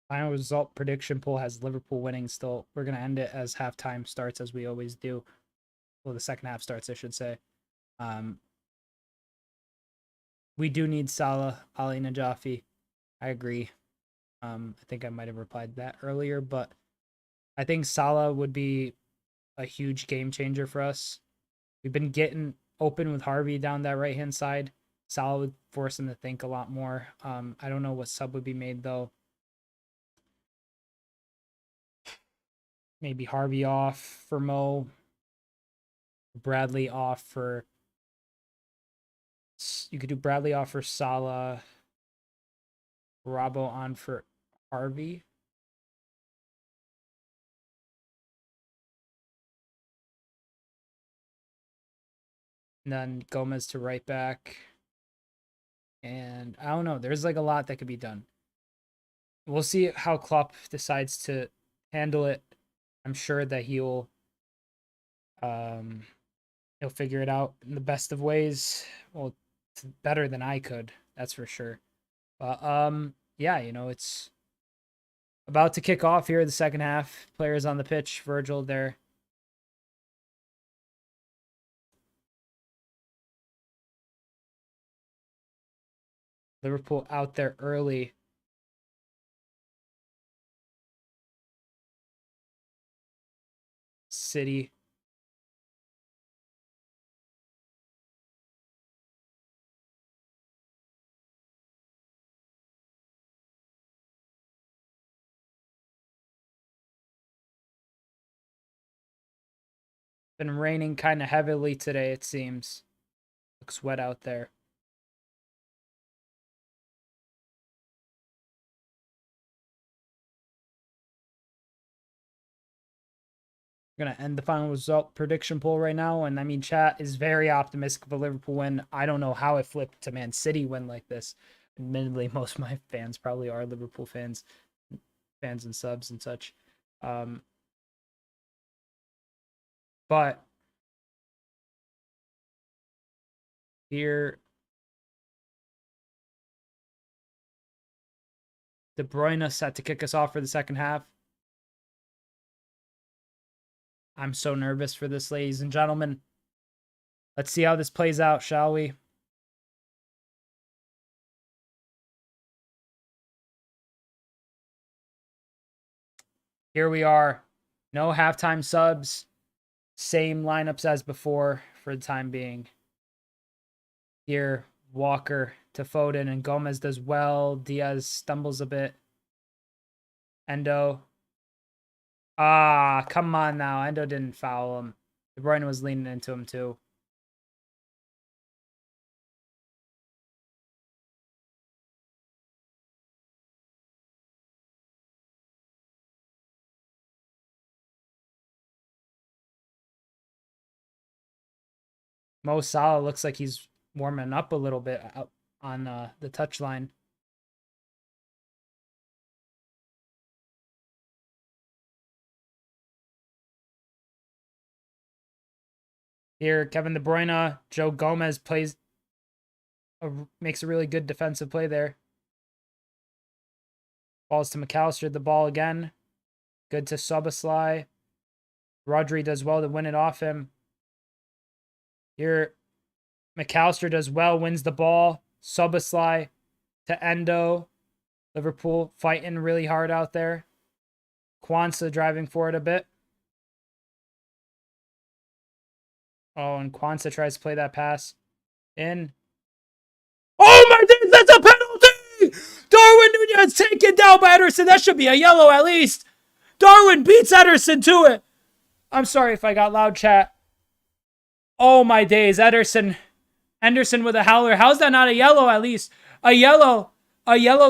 Final result prediction pool has Liverpool winning still. We're going to end it as halftime starts, as we always do. Well, the second half starts, I should say. We do need Salah, Ali Najafi. I agree. I think I might have replied that earlier, but I think Salah would be a huge game changer for us. We've been getting open with Harvey down that right-hand side. Salah would force him to think a lot more. I don't know what sub would be made, though. Maybe Harvey off for Mo. Bradley off for... You could do Bradley off for Salah. Robbo on for Harvey. And then Gomez to right back. And I don't know. There's like a lot that could be done. We'll see how Klopp decides to handle it. I'm sure that he'll figure it out in the best of ways. Well, it's better than I could, that's for sure. But yeah, it's about to kick off here the second half. Players on the pitch, Virgil there. Liverpool out there early. City. Been raining kind of heavily today, it seems. Looks wet out there. I'm going to end the final result prediction poll right now. And I mean, chat is very optimistic of a Liverpool win. I don't know how it flipped to Man City win like this. Admittedly, most of my fans probably are Liverpool fans and subs and such. But here, De Bruyne set to kick us off for the second half. I'm so nervous for this, ladies and gentlemen. Let's see how this plays out, shall we? Here we are. No halftime subs. Same lineups as before for the time being. Here, Walker to Foden, and Gomez does well. Diaz stumbles a bit. Endo. Ah, come on now. Endo didn't foul him. De Bruyne was leaning into him too. Mo Salah looks like he's warming up a little bit out on the touchline. Here, Kevin De Bruyne, Joe Gomez makes a really good defensive play there. Balls to McAllister, the ball again. Good to Szoboszlai. Rodri does well to win it off him. Here, McAllister does well, wins the ball. Szoboszlai to Endo. Liverpool fighting really hard out there. Kwanzaa driving forward a bit. Oh, and Kwanzaa tries to play that pass in. Oh my God, that's a penalty! Darwin Nunez taken down by Ederson. That should be a yellow at least. Darwin beats Ederson to it. I'm sorry if I got loud, chat. Oh my days, Ederson with a howler. How's that not a yellow at least? A yellow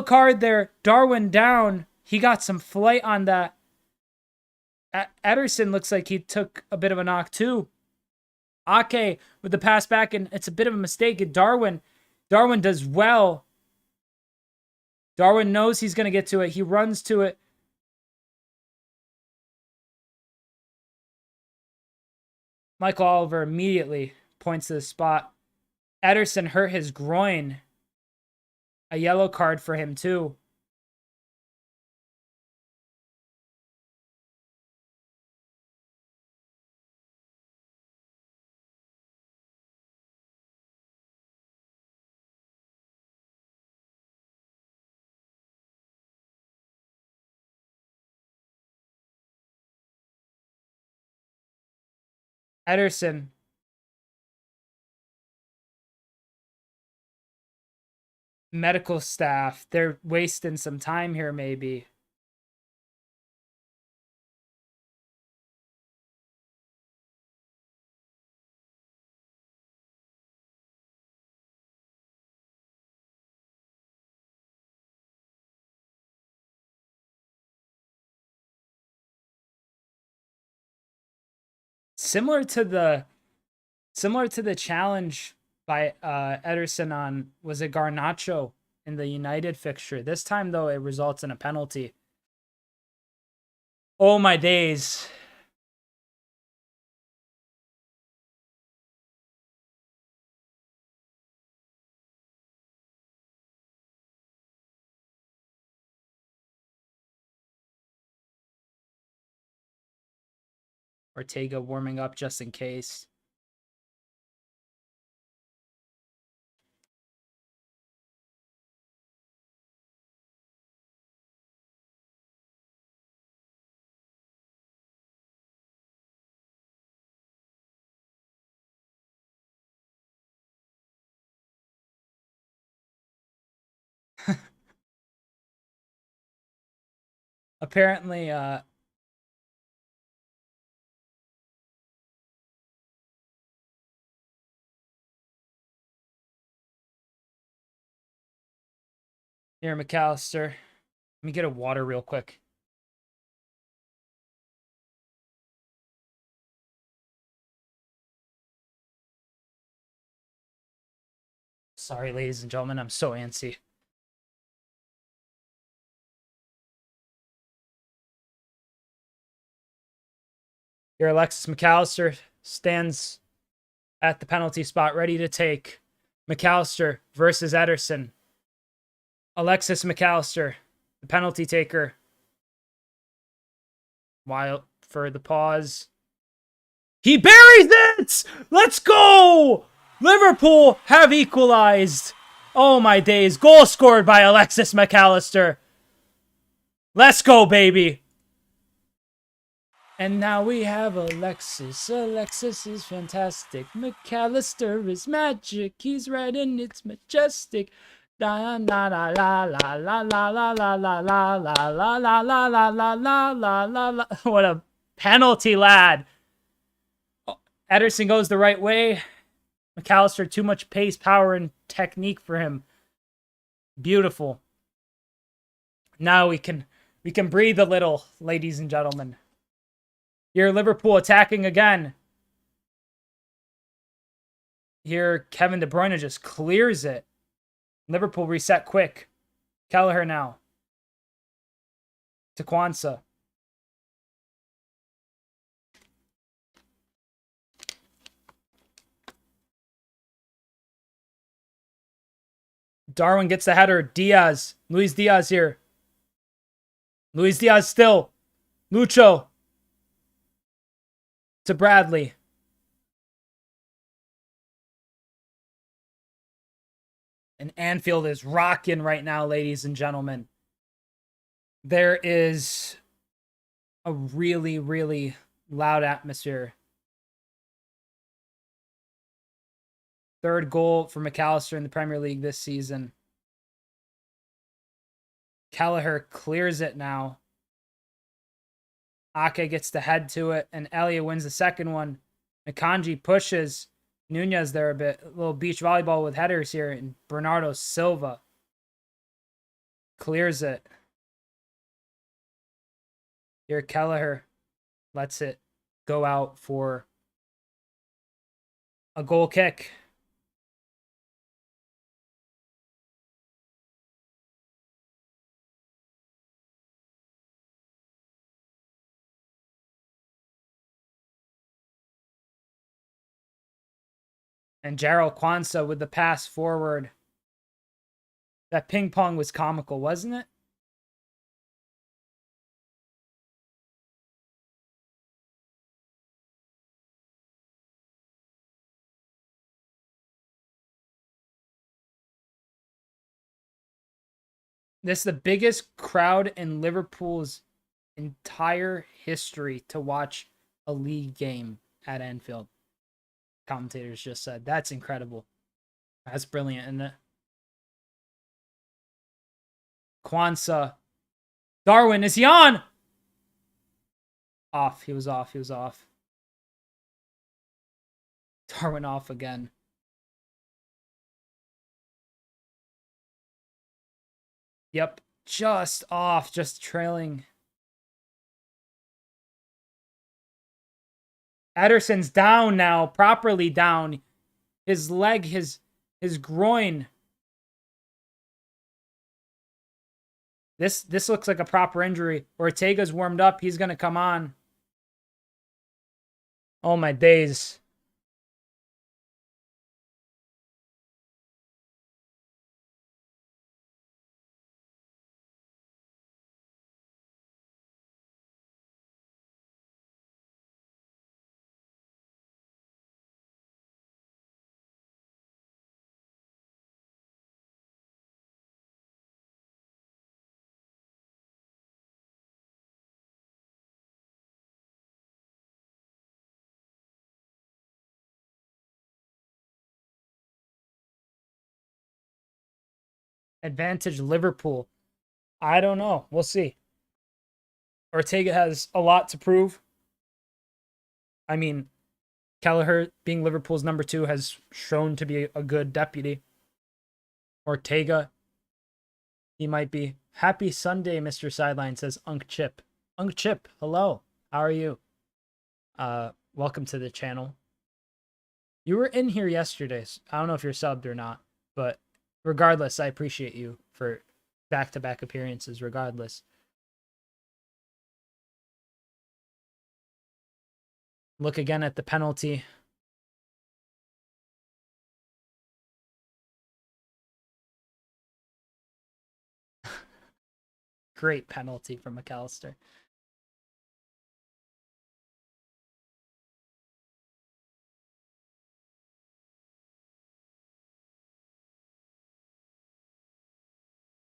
card there. Darwin down. He got some flight on that. Ederson looks like he took a bit of a knock too. Ake with the pass back, and it's a bit of a mistake. Darwin does well. Darwin knows he's going to get to it. He runs to it. Michael Oliver immediately points to the spot. Ederson hurt his groin. A yellow card for him too. Ederson. Medical staff. They're wasting some time here, maybe. Similar to the challenge by Ederson on, was it Garnacho in the United fixture. This time though it results in a penalty. Oh my days. Ortega warming up just in case. Apparently, here, McAllister. Let me get a water real quick. Sorry, ladies and gentlemen, I'm so antsy. Here, Alexis McAllister stands at the penalty spot, ready to take. McAllister versus Ederson. Alexis McAllister, the penalty taker. While for the pause. He buries it! Let's go! Liverpool have equalized. Oh my days. Goal scored by Alexis McAllister. Let's go, baby. And now we have Alexis. Alexis is fantastic. McAllister is magic. He's right and it's majestic. La la la la la la la la la la la la la la la la la la la la. What a penalty, lad. Ederson goes the right way. McAllister, too much pace, power, and technique for him. Beautiful. Now we can breathe a little, ladies and gentlemen. Here, Liverpool attacking again. Here, Kevin De Bruyne just clears it. Liverpool reset quick. Kelleher now. To Kwanzaa. Darwin gets the header. Diaz. Luis Diaz here. Luis Diaz still. Lucho. To Bradley. And Anfield is rocking right now, ladies and gentlemen. There is a really, really loud atmosphere. Third goal for McAllister in the Premier League this season. Kelleher clears it now. Ake gets the head to it, and Elia wins the second one. Akanji pushes Nunez there a bit. A little beach volleyball with headers here, and Bernardo Silva clears it. Here, Kelleher lets it go out for a goal kick. And Jarrell Kwanzaa with the pass forward. That ping pong was comical, wasn't it? This is the biggest crowd in Liverpool's entire history to watch a league game at Anfield. Commentators just said. That's incredible. That's brilliant, isn't it? Kwanzaa. Darwin, is he on? Off. He was off. He was off. Darwin off again. Yep. Just off. Just trailing. Ederson's down now. Properly down. His leg, his groin. This looks like a proper injury. Ortega's warmed up. He's going to come on. Oh, my days. Advantage Liverpool. I don't know. We'll see. Ortega has a lot to prove. I mean, Kelleher, being Liverpool's number 2, has shown to be a good deputy. Ortega, he might be. Happy Sunday, Mr. Sideline, says Unk Chip. Unk Chip, hello. How are you? Welcome to the channel. You were in here yesterday. So I don't know if you're subbed or not, but regardless, I appreciate you for back-to-back appearances, regardless. Look again at the penalty. Great penalty from McAllister.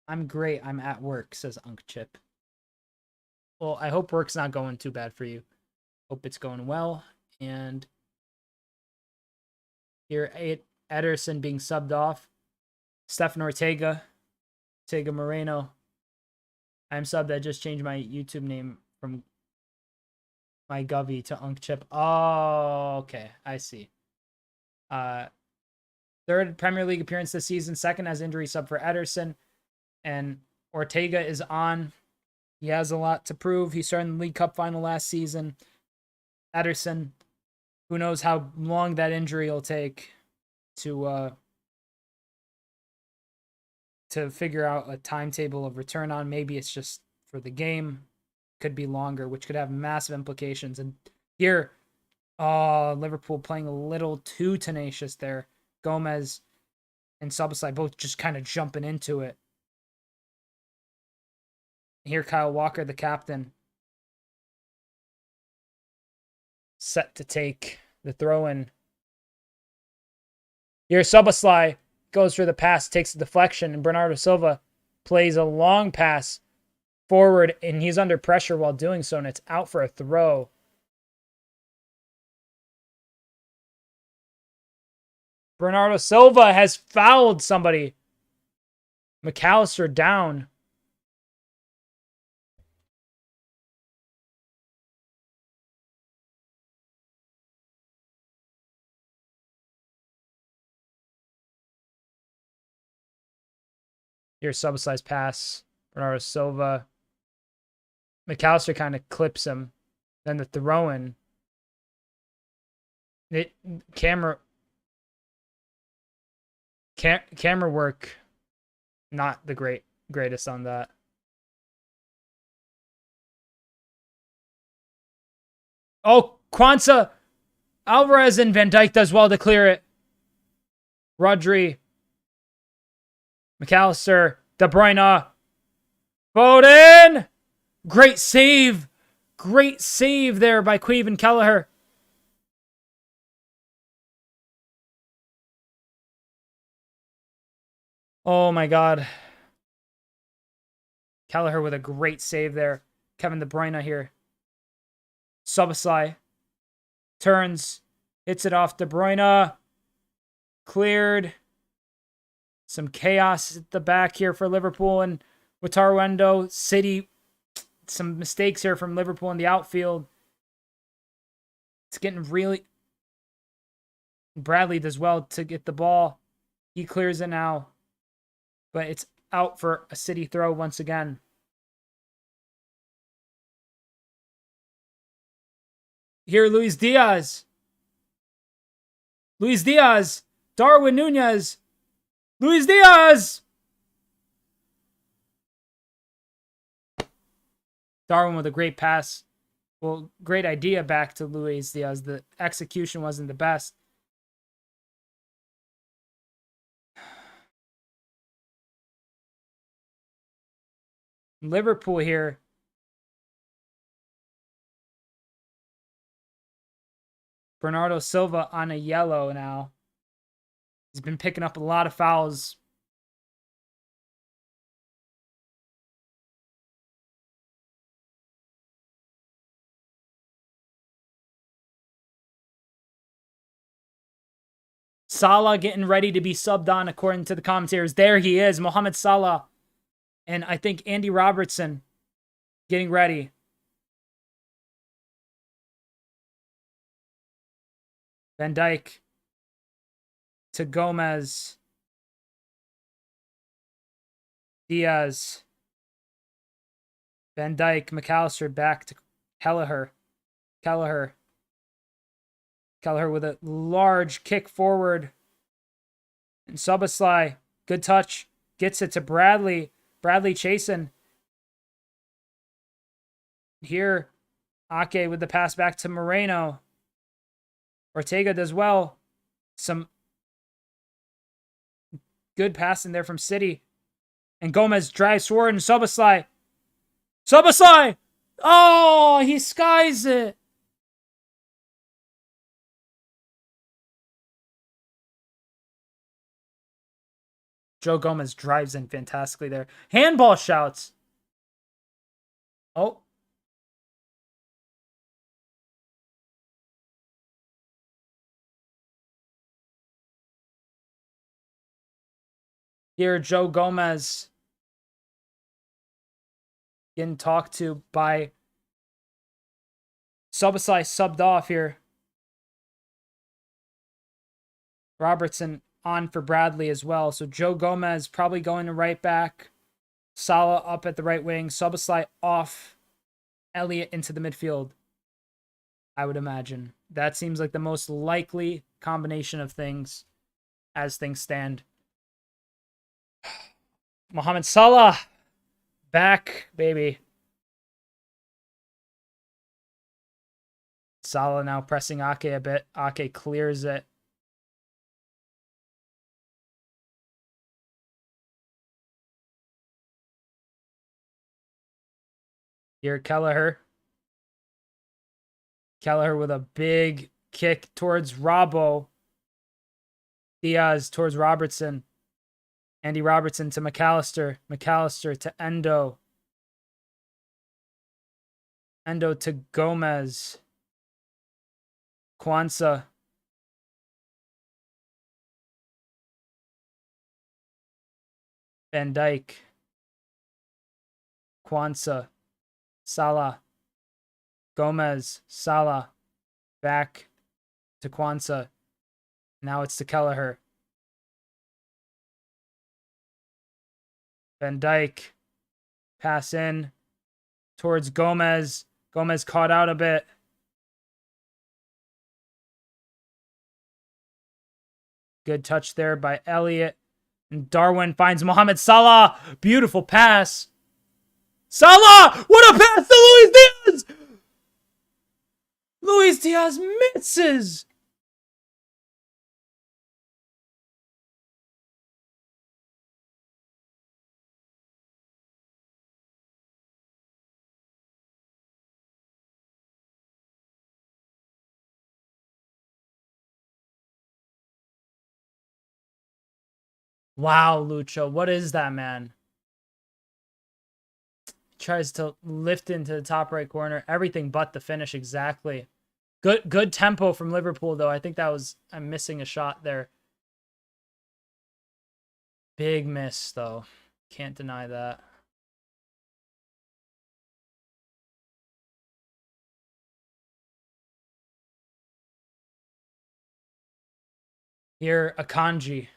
I'm great. I'm at work, says Unk Chip. Well, I hope work's not going too bad for you. Hope it's going well. And here, Ederson being subbed off. Stefan Ortega Moreno. I'm subbed. I just changed my YouTube name from my Govy to Unkchip. Oh, okay. I see. Third Premier League appearance this season. Second as injury sub for Ederson. And Ortega is on. He has a lot to prove. He started in the League Cup final last season. Ederson, who knows how long that injury will take to figure out a timetable of return on. Maybe it's just for the game. Could be longer, which could have massive implications. And here, Liverpool playing a little too tenacious there. Gomez and Szoboszlai both just kind of jumping into it. Here, Kyle Walker, the captain, set to take the throw-in. Here, Szoboszlai goes for the pass, takes the deflection, and Bernardo Silva plays a long pass forward, and he's under pressure while doing so, and it's out for a throw. Bernardo Silva has fouled somebody. McAllister down. Here's Szoboszlai's pass. Bernardo Silva. McAllister kind of clips him. Then the throw-in. Camera work, not the greatest on that. Oh, Kwanzaa Alvarez and Van Dijk does well to clear it. Rodri. McAllister. De Bruyne. Foden. Great save. Great save there by Caoimhin Kelleher. Oh my God. Kelleher with a great save there. Kevin De Bruyne here. Szoboszlai turns, hits it off De Bruyne. Cleared. Some chaos at the back here for Liverpool and Wataru City. Some mistakes here from Liverpool in the outfield. It's getting really... Bradley does well to get the ball. He clears it now. But it's out for a City throw once again. Here, Luis Diaz. Darwin Nunez. Luis Diaz. Darwin with a great pass. Well, great idea back to Luis Diaz. The execution wasn't the best. Liverpool here. Bernardo Silva on a yellow now. He's been picking up a lot of fouls. Salah getting ready to be subbed on according to the commentators. There he is, Mohamed Salah. And I think Andy Robertson getting ready. Van Dijk to Gomez. Diaz. Van Dijk, McAllister back to Kelleher. Kelleher with a large kick forward. And Szoboszlai, good touch. Gets it to Bradley. Bradley chasing. Here, Ake with the pass back to Moreno. Ortega does well. Some good passing there from City. And Gomez drives forward and Szoboszlai. Szoboszlai! Oh, he skies it. Joe Gomez drives in fantastically there. Handball shouts. Oh. Here, Joe Gomez getting talked to by Szoboszlai subbed off here. Robertson on for Bradley as well. So Joe Gomez probably going to right back. Salah up at the right wing. Szoboszlai off. Elliott into the midfield, I would imagine. That seems like the most likely combination of things as things stand. Mohamed Salah. Back, baby. Salah now pressing Ake a bit. Ake clears it. Here, Kelleher. Kelleher with a big kick towards Robbo. Diaz towards Robertson. Andy Robertson to McAllister. McAllister to Endo. Endo to Gomez. Kwanzaa. Van Dijk. Kwanzaa. Salah. Gomez. Salah. Back to Kwanzaa. Now it's to Kelleher. Van Dijk. Pass in towards Gomez. Gomez caught out a bit. Good touch there by Elliott. And Darwin finds Mohamed Salah. Beautiful pass. Salah! What a pass to Luis Diaz! Luis Diaz misses. Wow, Lucho. What is that, man? Tries to lift into the top right corner. Everything but the finish exactly. Good tempo from Liverpool, though. I think that was... I'm missing a shot there. Big miss, though. Can't deny that. Here, Akanji.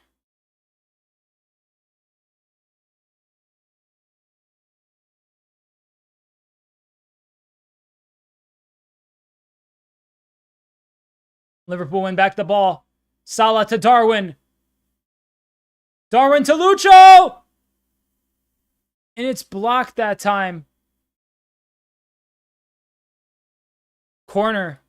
Liverpool win back the ball. Salah to Darwin. Darwin to Lucho! And it's blocked that time. Corner.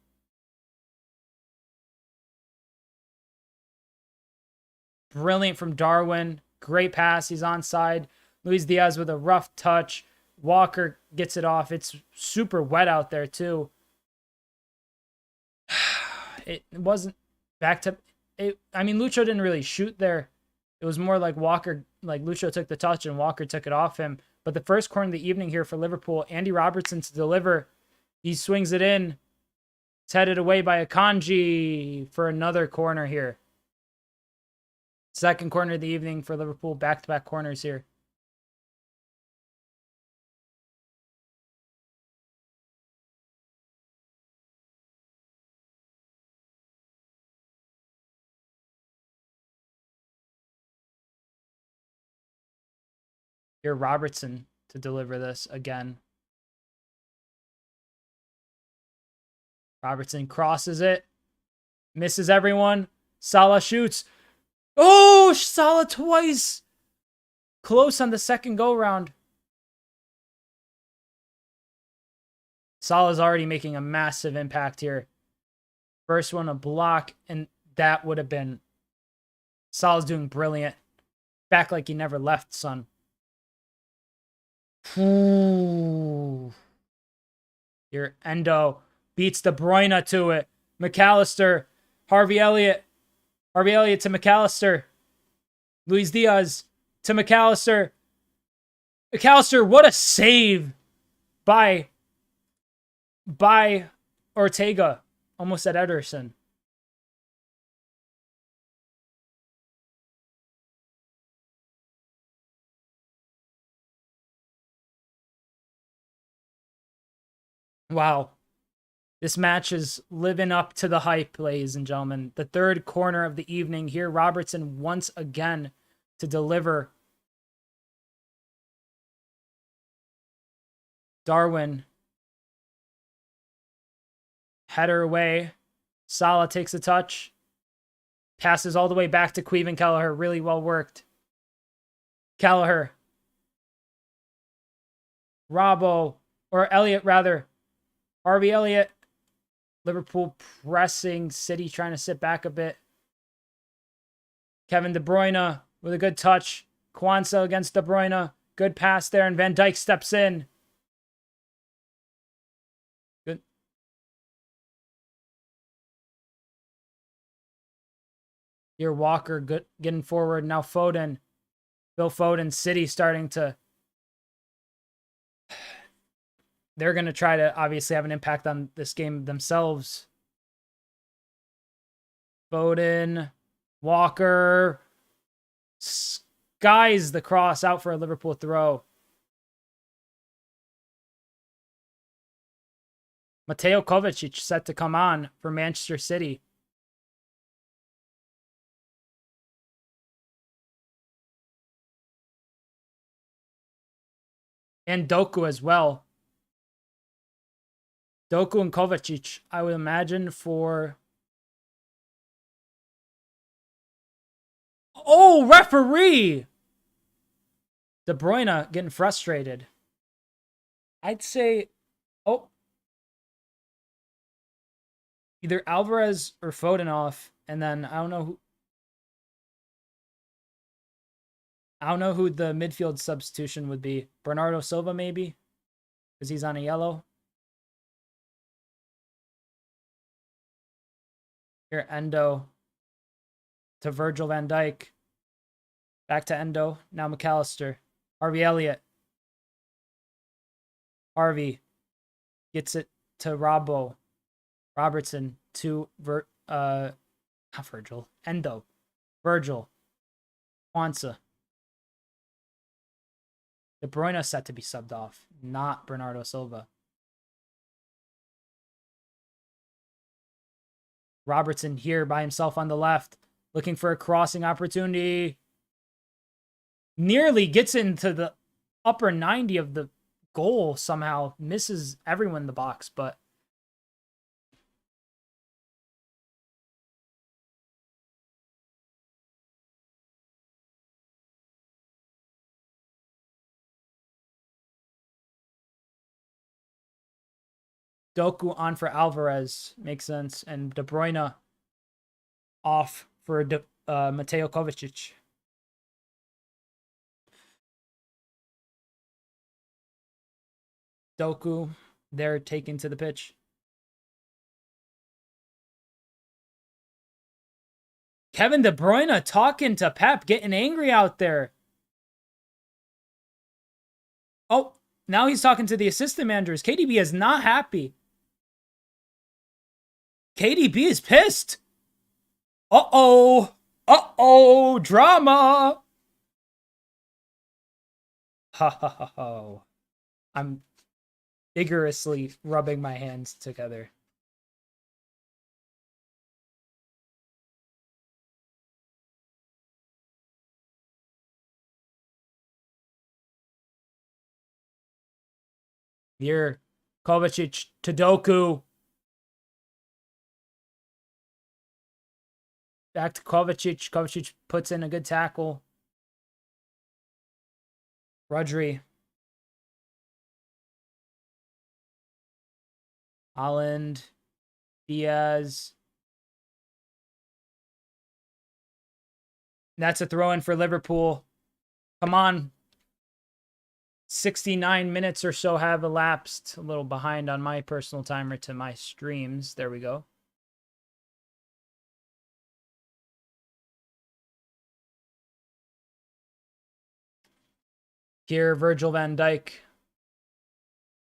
Brilliant from Darwin. Great pass. He's onside. Luis Diaz with a rough touch. Walker gets it off. It's super wet out there, too. It wasn't back to it. I mean, Lucho didn't really shoot there. It was more like Walker, like Lucho took the touch and Walker took it off him. But the first corner of the evening here for Liverpool, Andy Robertson to deliver. He swings it in. It's headed away by Akanji for another corner here. Second corner of the evening for Liverpool. Back-to-back corners here. Here, Robertson to deliver this again. Robertson crosses it. Misses everyone. Salah shoots. Oh, Salah twice. Close on the second go-round. Salah's already making a massive impact here. First one, a block, and that would have been... Salah's doing brilliant. Back like he never left, son. Ooh. Here, Endo beats De Bruyne to it. McAllister. Harvey Elliott. Harvey Elliott to McAllister. Luis Diaz to McAllister. McAllister, what a save by Ortega. Almost at Ederson. Wow. This match is living up to the hype, ladies and gentlemen. The third corner of the evening here. Robertson once again to deliver. Darwin. Header away. Salah takes a touch. Passes all the way back to Queven Kelleher. Really well worked. Kelleher. Robbo. Or Elliott, rather. Harvey Elliott. Liverpool pressing. City trying to sit back a bit. Kevin De Bruyne with a good touch. Kwanzaa against De Bruyne. Good pass there, and Van Dijk steps in. Good. Here, Walker good, getting forward. Now Foden. Phil Foden, City starting to... They're going to try to obviously have an impact on this game themselves. Foden, Walker, skies the cross out for a Liverpool throw. Mateo Kovacic set to come on for Manchester City. And Doku as well. Doku and Kovacic, I would imagine, for... Oh, referee! De Bruyne getting frustrated. I'd say... Oh. Either Alvarez or Foden off. And then I don't know who the midfield substitution would be. Bernardo Silva, maybe? Because he's on a yellow. Here, Endo to Virgil van Dijk. Back to Endo. Now McAllister. Harvey Elliott. Harvey gets it to Robbo. Robertson to not Virgil. Endo. Virgil. Kwanzaa. De Bruyne set to be subbed off, not Bernardo Silva. Robertson here by himself on the left, looking for a crossing opportunity. Nearly gets into the upper 90 of the goal somehow. Misses everyone in the box, but... Doku on for Alvarez. Makes sense. And De Bruyne off for Mateo Kovacic. Doku there taken to the pitch. Kevin De Bruyne talking to Pep, getting angry out there. Oh, now he's talking to the assistant managers. KDB is not happy. KDB is pissed. Uh-oh. Uh-oh. Drama. Ha ha ha ha. I'm vigorously rubbing my hands together. Here, Kovacic to Doku. Back to Kovacic. Kovacic puts in a good tackle. Rodri. Holland. Diaz. That's a throw-in for Liverpool. Come on. 69 minutes or so have elapsed. A little behind on my personal timer to my streams. There we go. Here, Virgil van Dijk.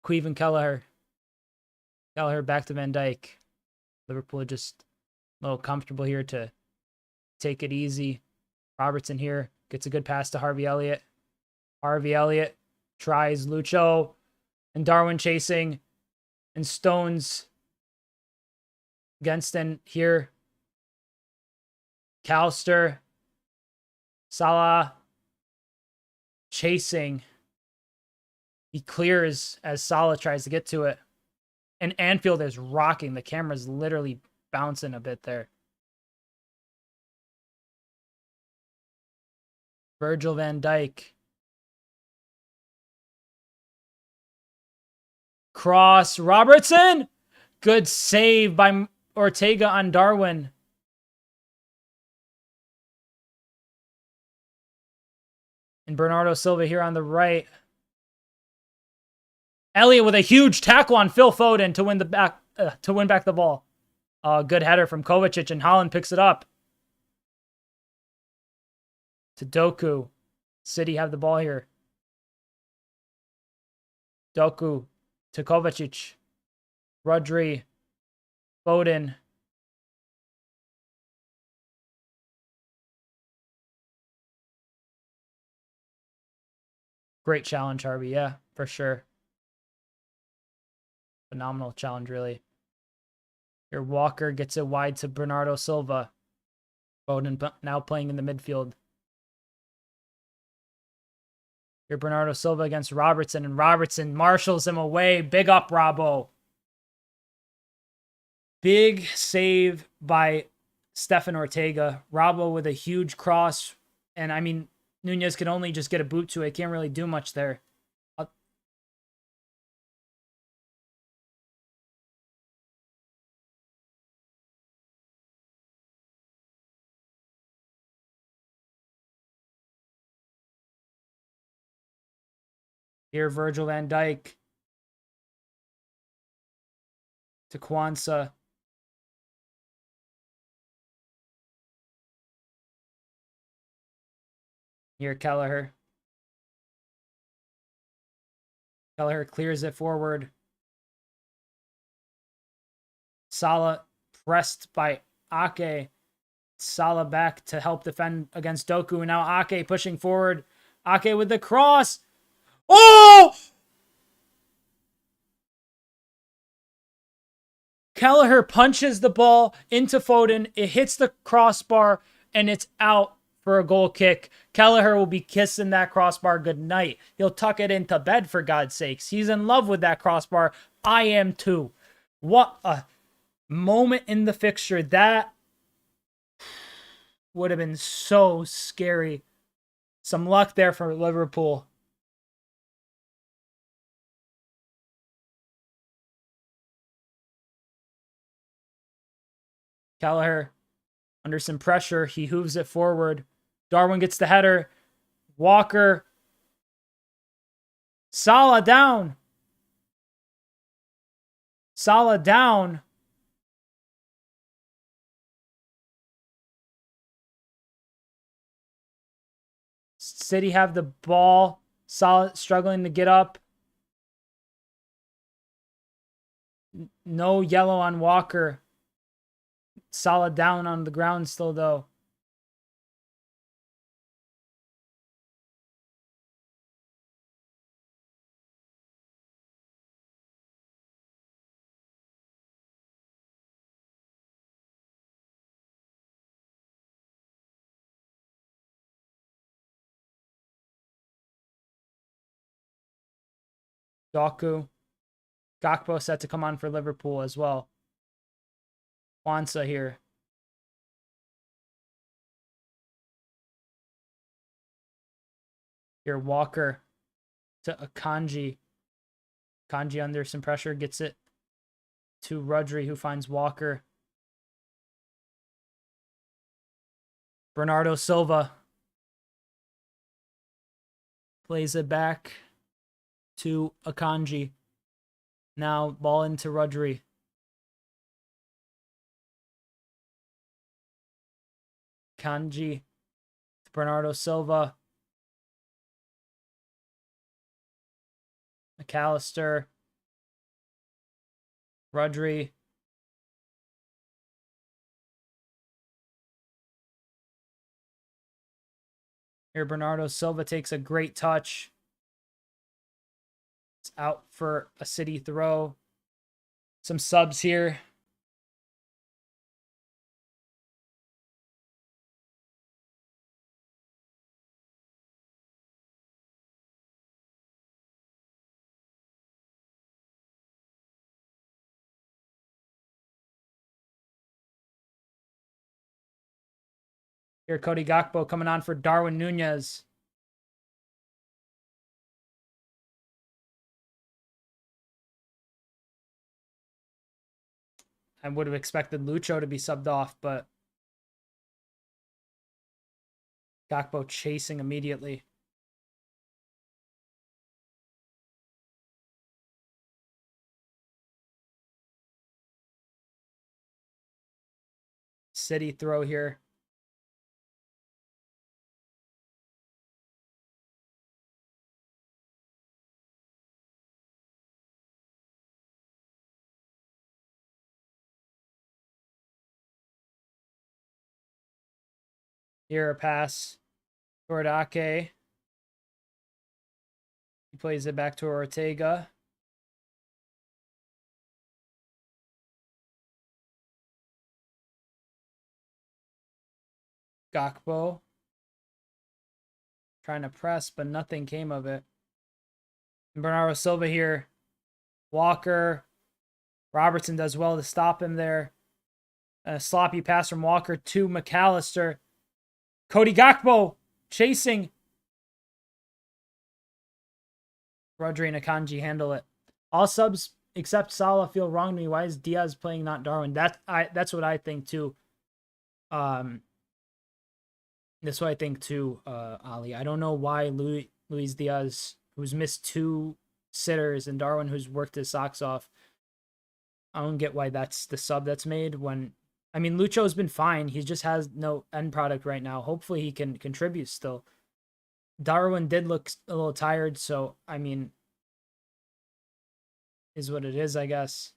Queven Kelleher. Kelleher back to Van Dijk. Liverpool just a little comfortable here to take it easy. Robertson here gets a good pass to Harvey Elliott. Harvey Elliott tries Lucho. And Darwin chasing. and Stones against in here. Calster. Salah chasing. He clears as Salah tries to get to it. And Anfield is rocking. The camera's literally bouncing a bit there. Virgil van Dijk. Cross. Robertson. Good save by Ortega on Darwin. And Bernardo Silva here on the right. Elliott with a huge tackle on Phil Foden to win back the ball. Good header from Kovacic, and Haaland picks it up. To Doku. City have the ball here. Doku to Kovacic. Rodri. Foden. Great challenge, Harvey. Yeah, for sure. Phenomenal challenge, really. Here, Walker gets it wide to Bernardo Silva. Foden now playing in the midfield. Here, Bernardo Silva against Robertson, and Robertson marshals him away. Big up, Robbo. Big save by Stefan Ortega. Robbo with a huge cross. And, I mean, Nunez can only just get a boot to it. Can't really do much there. Here, Virgil van Dijk. To Kwanzaa. Here, Kelleher. Kelleher clears it forward. Salah pressed by Ake. Salah back to help defend against Doku. And now Ake pushing forward. Ake with the cross. Oh! Kelleher punches the ball into Foden. It hits the crossbar, and it's out for a goal kick. Kelleher will be kissing that crossbar goodnight. He'll tuck it into bed, for God's sakes. He's in love with that crossbar. I am too. What a moment in the fixture. That would have been so scary. Some luck there for Liverpool. Kelleher under some pressure. He hooves it forward. Darwin gets the header. Walker. Salah down. Salah down. City have the ball. Salah struggling to get up. No yellow on Walker. Salah down on the ground still, though. Doku. Gakpo set to come on for Liverpool as well. Kwanzaa here. Here, Walker to Akanji. Akanji under some pressure, gets it to Rodri, who finds Walker. Bernardo Silva plays it back to Akanji. Now ball into Rodri. Kanji to Bernardo Silva. McAllister. Rodri. Here, Bernardo Silva takes a great touch. It's out for a City throw. Some subs here. Here, Cody Gakpo coming on for Darwin Nunez. I would have expected Lucho to be subbed off, but Gakpo chasing immediately. City throw here. Here a pass toward Ake. He plays it back to Ortega. Gakpo. Trying to press, but nothing came of it. And Bernardo Silva here. Walker. Robertson does well to stop him there. A sloppy pass from Walker to McAllister. Cody Gakpo chasing. Rodri and Akanji handle it. All subs except Salah feel wrong to me. Why is Diaz playing, not Darwin? That's what I think too. That's what I think too, Ali. I don't know why Luis Diaz, who's missed 2 sitters, and Darwin, who's worked his socks off, I don't get why that's the sub that's made when, I mean, Lucho's been fine. He just has no end product right now. Hopefully he can contribute still. Darwin did look a little tired, so, I mean, is what it is, I guess.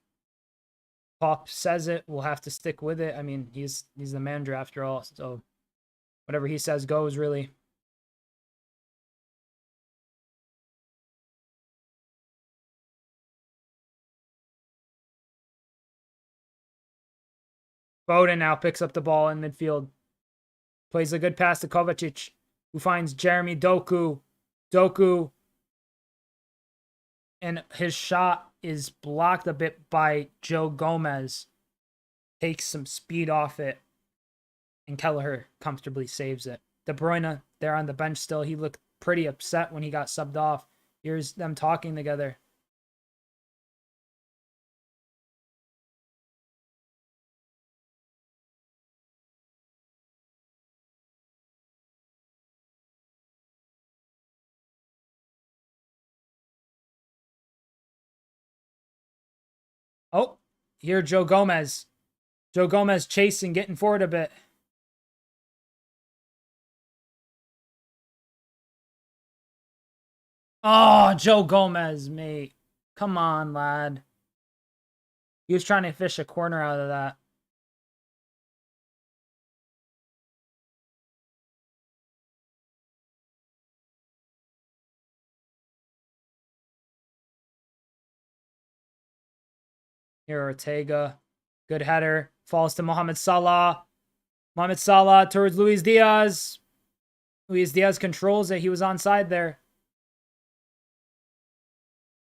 Pop says it. We'll have to stick with it. I mean, he's the manager after all, so whatever he says goes, really. Foden now picks up the ball in midfield. Plays a good pass to Kovacic, who finds Jeremy Doku. Doku. And his shot is blocked a bit by Joe Gomez. Takes some speed off it. And Kelleher comfortably saves it. De Bruyne, there on the bench still. He looked pretty upset when he got subbed off. Here's them talking together. Oh, here Joe Gomez. Joe Gomez chasing, getting forward a bit. Oh, Joe Gomez, mate. Come on, lad. He was trying to fish a corner out of that. Here, Ortega. Good header. Falls to Mohamed Salah. Mohamed Salah towards Luis Diaz. Luis Diaz controls it. He was onside there.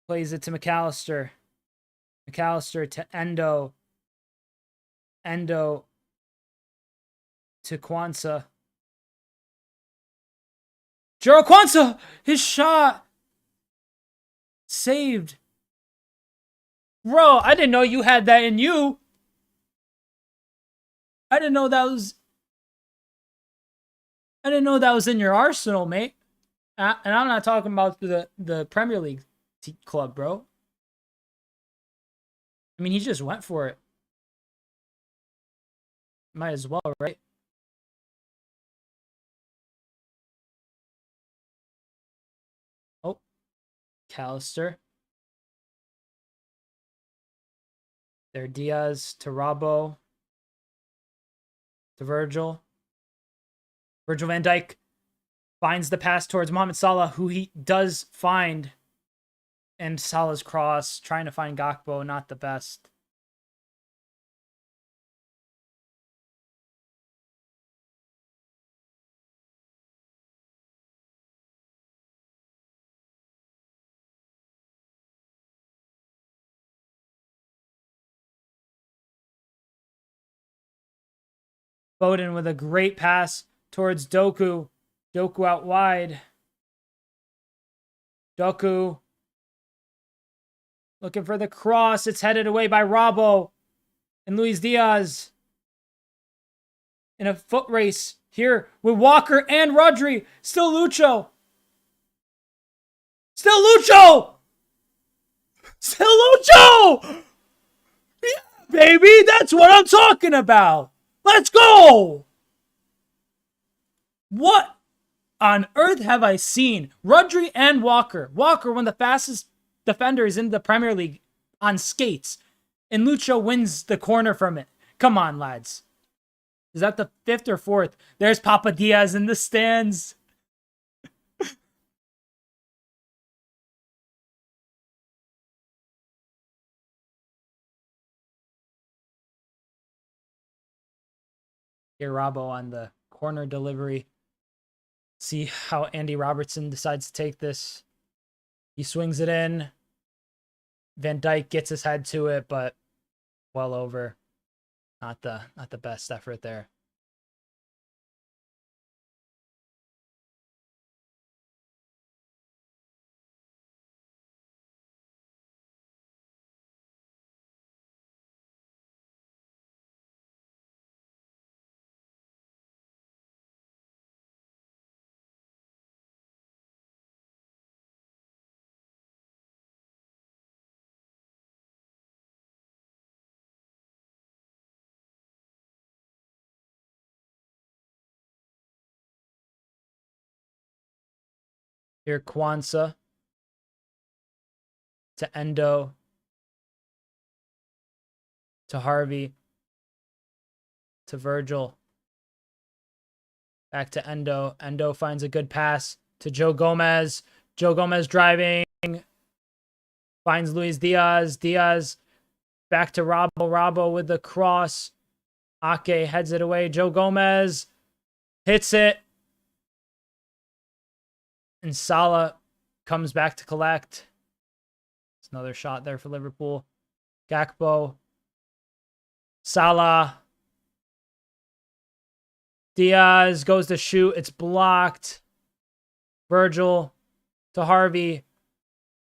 Plays it to McAllister. McAllister to Endo. Endo to Kwanzaa. Jero Kwanzaa! His shot! Saved. Bro, I didn't know you had that in you. I didn't know that was in your arsenal, mate. And I'm not talking about the Premier League club, bro. I mean, he just went for it. Might as well, right? Oh, Callister. There, Diaz to Robbo. To Virgil. Virgil van Dijk finds the pass towards Mohamed Salah, who he does find. And Salah's cross, trying to find Gakpo, not the best. Foden with a great pass towards Doku. Doku out wide. Doku looking for the cross. It's headed away by Robbo and Luis Diaz in a foot race here with Walker and Rodri. Still Lucho. Still Lucho! Still Lucho! Yeah, baby, that's what I'm talking about. Let's go! What on earth have I seen? Rodri and Walker. Walker, one of the fastest defenders in the Premier League, on skates. And Lucho wins the corner from it. Come on, lads. Is that the 5th or 4th? There's Papa Diaz in the stands. Here, Robbo on the corner delivery. See how Andy Robertson decides to take this. He swings it in. Van Dijk gets his head to it, but well over. Not the best effort there. Here, Kwanzaa to Endo to Harvey to Virgil. Back to Endo. Endo finds a good pass to Joe Gomez. Joe Gomez driving. Finds Luis Diaz. Diaz back to Robbo. Robbo with the cross. Ake heads it away. Joe Gomez hits it. And Salah comes back to collect. It's another shot there for Liverpool. Gakpo. Salah. Diaz goes to shoot. It's blocked. Virgil to Harvey.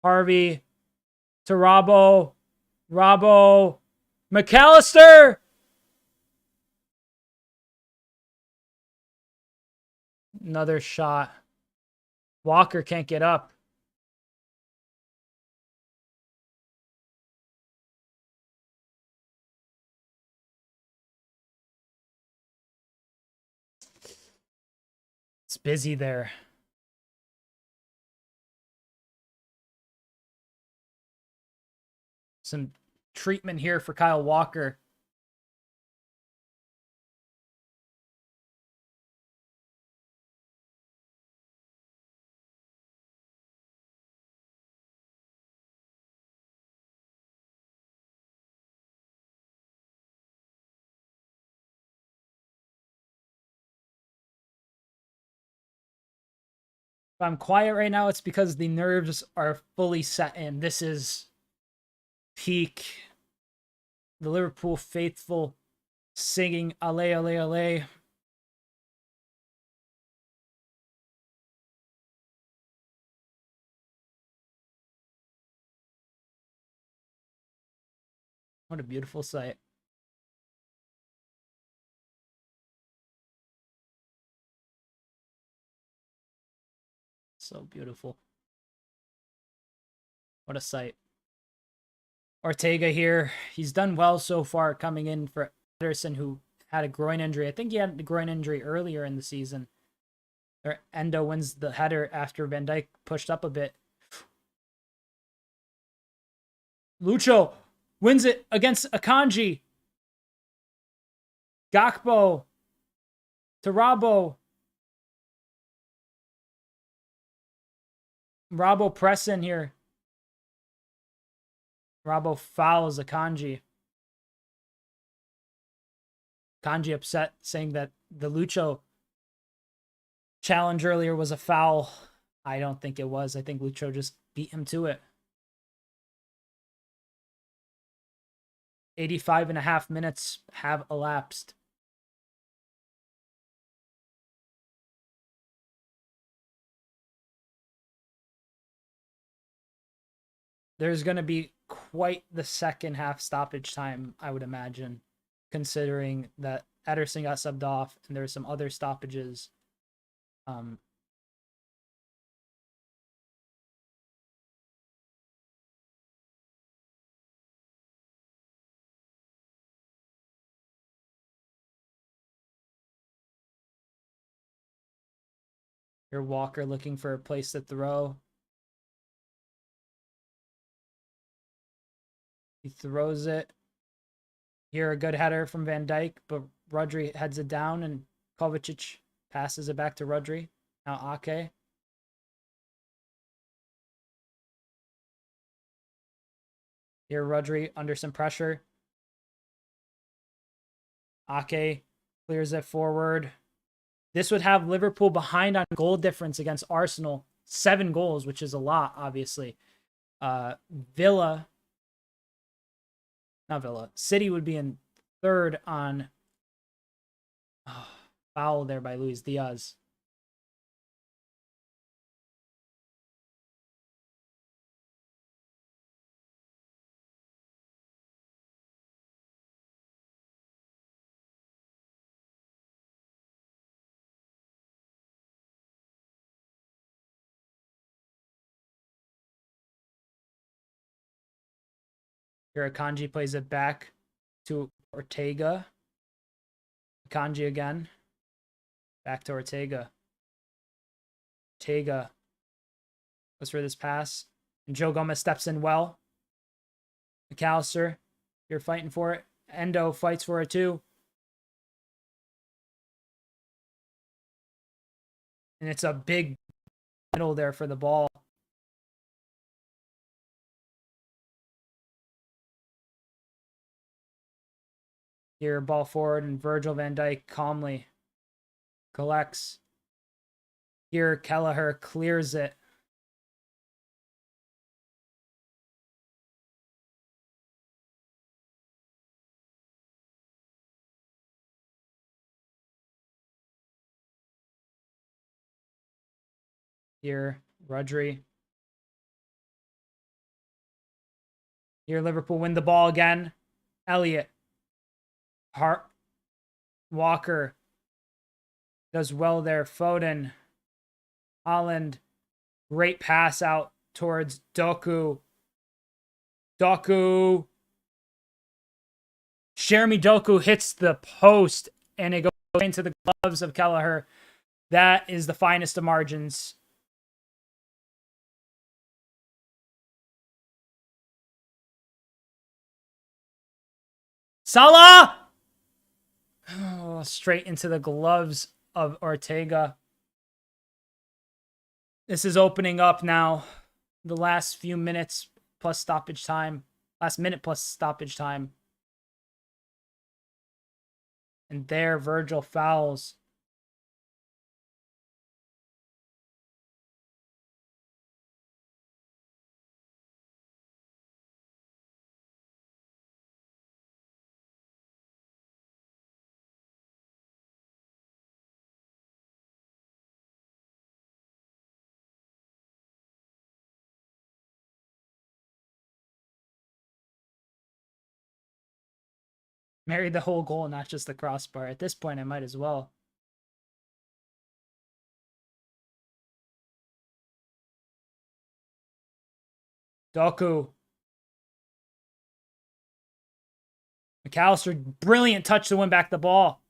Harvey to Robbo. Robbo. McAllister. Another shot. Walker can't get up. It's busy there. Some treatment here for Kyle Walker. If I'm quiet right now, it's because the nerves are fully set in. This is peak. The Liverpool faithful singing "Ale, ale, ale." What a beautiful sight. So beautiful. What a sight. Ortega here. He's done well so far coming in for Ederson, who had a groin injury. I think he had a groin injury earlier in the season. Endo wins the header after Van Dijk pushed up a bit. Lucho wins it against Akanji. Gakpo to Robbo. Robbo press in here. Robbo fouls Akanji. Akanji upset, saying that the Lucho challenge earlier was a foul. I don't think it was. I think Lucho just beat him to it. 85.5 minutes have elapsed. there's going to be quite the second half stoppage time, I would imagine, considering that Ederson got subbed off and there's some other stoppages. Your Walker looking for a place to throw. He throws it. Here, a good header from Van Dijk, but Rodri heads it down, and Kovacic passes it back to Rodri. Now Ake. Here, Rodri under some pressure. Ake clears it forward. This would have Liverpool behind on goal difference against Arsenal. 7 goals, which is a lot, obviously. City would be in third on foul there by Luis Diaz. Here, Akanji plays it back to Ortega. Akanji again. Back to Ortega. Ortega goes for this pass. And Joe Gomez steps in well. McAllister, you're fighting for it. Endo fights for it too. And it's a big middle there for the ball. Here, ball forward, and Virgil van Dijk calmly collects. Here, Kelleher clears it. Here, Rodri. Here, Liverpool win the ball again. Elliott. Hart. Walker. Does well there. Foden. Holland. Great pass out towards Doku. Doku. Jeremy Doku hits the post, and it goes into the gloves of Kelleher. That is the finest of margins. Salah! Oh, straight into the gloves of Ortega. This is opening up now. The last few minutes plus stoppage time. Last minute plus stoppage time. And there, Virgil fouls. Married the whole goal, not just the crossbar. At this point, I might as well. Doku. McAllister, brilliant touch to win back the ball.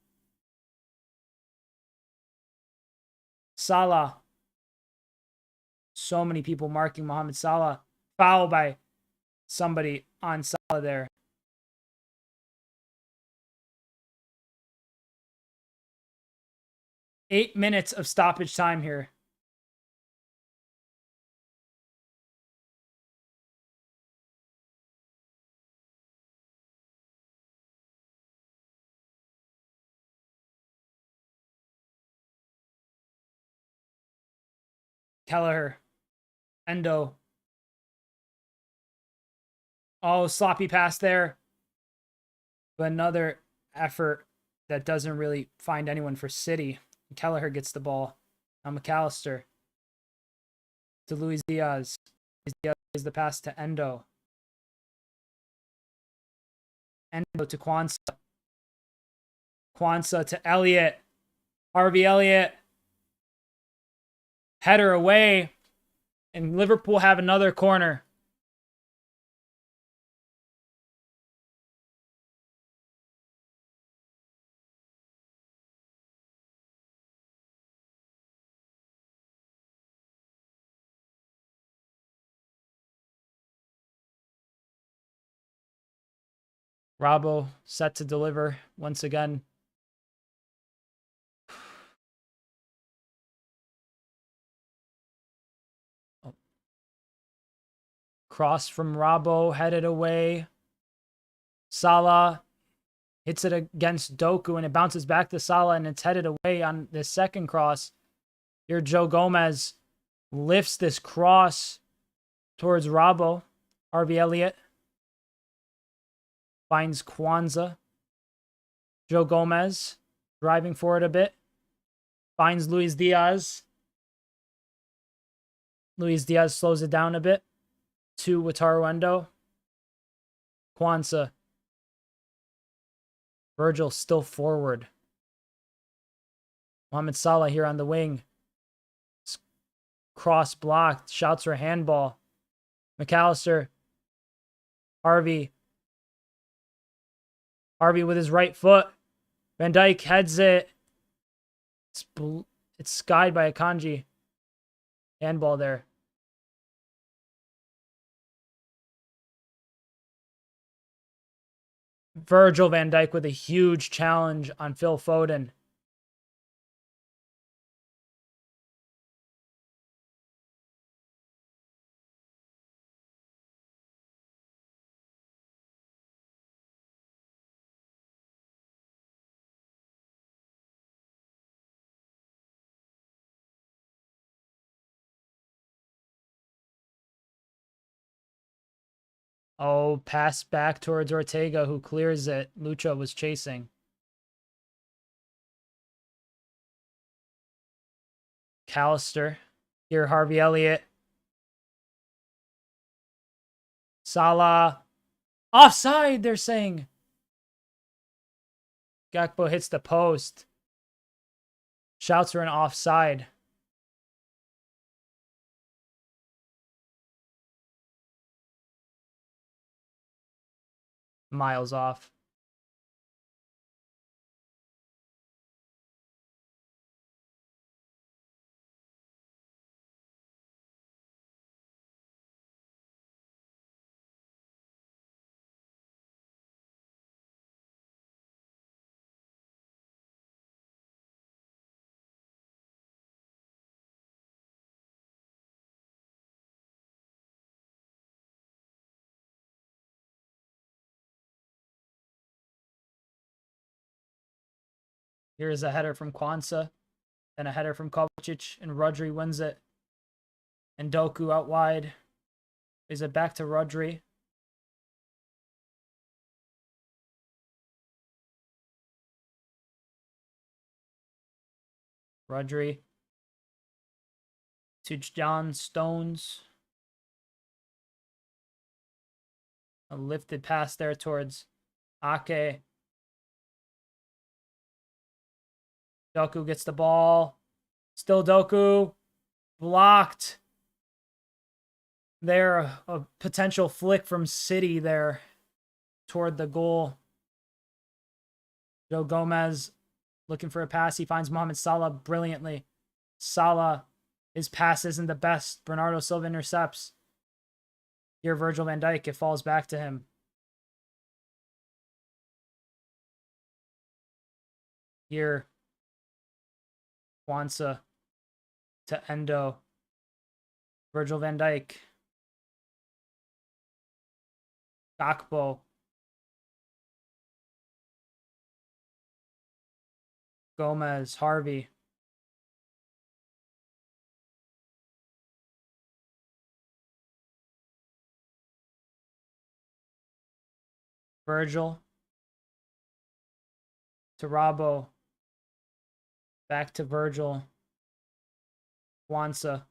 Salah. So many people marking Mohamed Salah. Foul by somebody on Salah there. Eight minutes of stoppage time here. Kelleher. Endo. Oh, sloppy pass there. But another effort that doesn't really find anyone for City. Kelleher gets the ball. Now McAllister. To Luis Diaz. Luis Diaz Is the pass to Endo. Endo to Kwanzaa. Kwanzaa to Elliott. Harvey Elliott. Header away. And Liverpool have another corner. Robbo set to deliver once again. Cross from Robbo, headed away. Salah hits it against Doku, and it bounces back to Salah, and it's headed away on this second cross. Here, Joe Gomez lifts this cross towards Robbo. Harvey Elliott finds Kwanzaa. Joe Gomez driving forward a bit. Finds Luis Diaz. Luis Diaz slows it down a bit. To Wataru Endo. Kwanzaa. Virgil still forward. Mohamed Salah here on the wing. Cross blocked. Shouts for handball. McAllister. Harvey. Harvey with his right foot. Van Dijk heads it. It's skied by Akanji. Handball there. Virgil van Dijk with a huge challenge on Phil Foden. Oh, pass back towards Ortega, who clears it. Lucho was chasing. Callister. Here, Harvey Elliott. Salah. Offside, they're saying. Gakpo hits the post. Shouts for an offside. Miles off. Here is a header from Kwanzaa. Then a header from Kovacic, and Rodri wins it. And Doku out wide. Is it back to Rodri? Rodri to John Stones. A lifted pass there towards Ake. Doku gets the ball. Still Doku. Blocked. There, a potential flick from City there toward the goal. Joe Gomez looking for a pass. He finds Mohamed Salah brilliantly. Salah, his pass isn't the best. Bernardo Silva intercepts. Here, Virgil van Dijk, it falls back to him. Here, Kwanzaa to Endo. Virgil van Dijk. Gakpo. Gomez, Harvey. Virgil. To Robbo. Back to Virgil. Kwanzaa.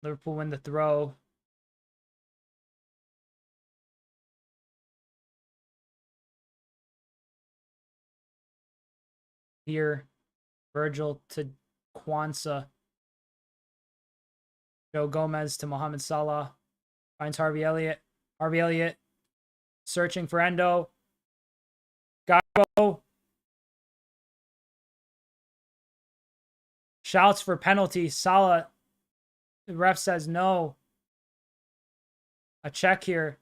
Liverpool win the throw. Here, Virgil to Kwanzaa. Joe Gomez to Mohamed Salah. Finds Harvey Elliott. Harvey Elliott searching for Endo. Gabo. Shouts for penalty. Salah. The ref says no. A check here.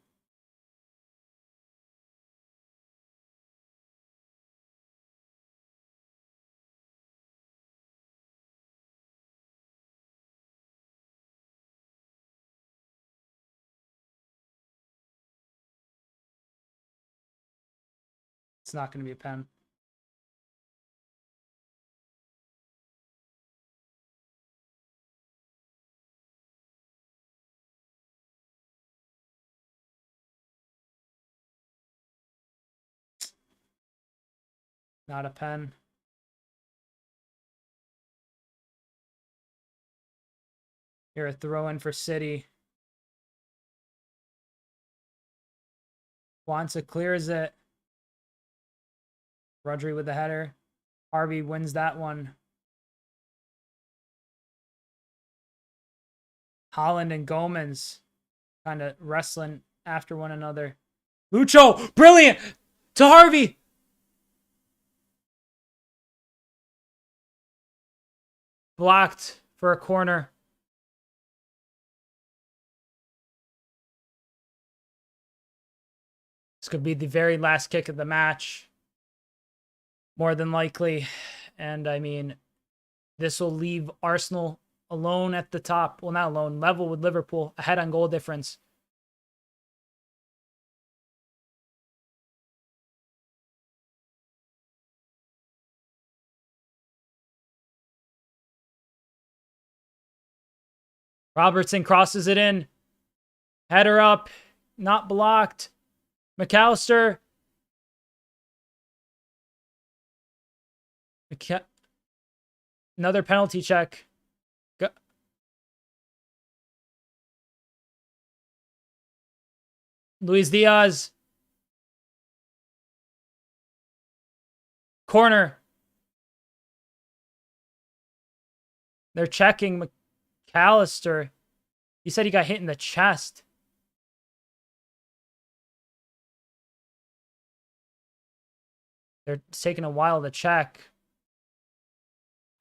It's not going to be a pen. Not a pen. Here, a throw in for City. Kwanzaa clears it. Rodri with the header. Harvey wins that one. Holland and Gomez kind of wrestling after one another. Lucho, brilliant! To Harvey! Blocked for a corner. This could be the very last kick of the match. More than likely. And I mean, this will leave Arsenal alone at the top. Well, not alone. Level with Liverpool. Ahead on goal difference. Robertson crosses it in. Header up. Not blocked. McAllister. Another penalty check. Luis Diaz. Corner. They're checking McAllister. He said he got hit in the chest. They're taking a while to check.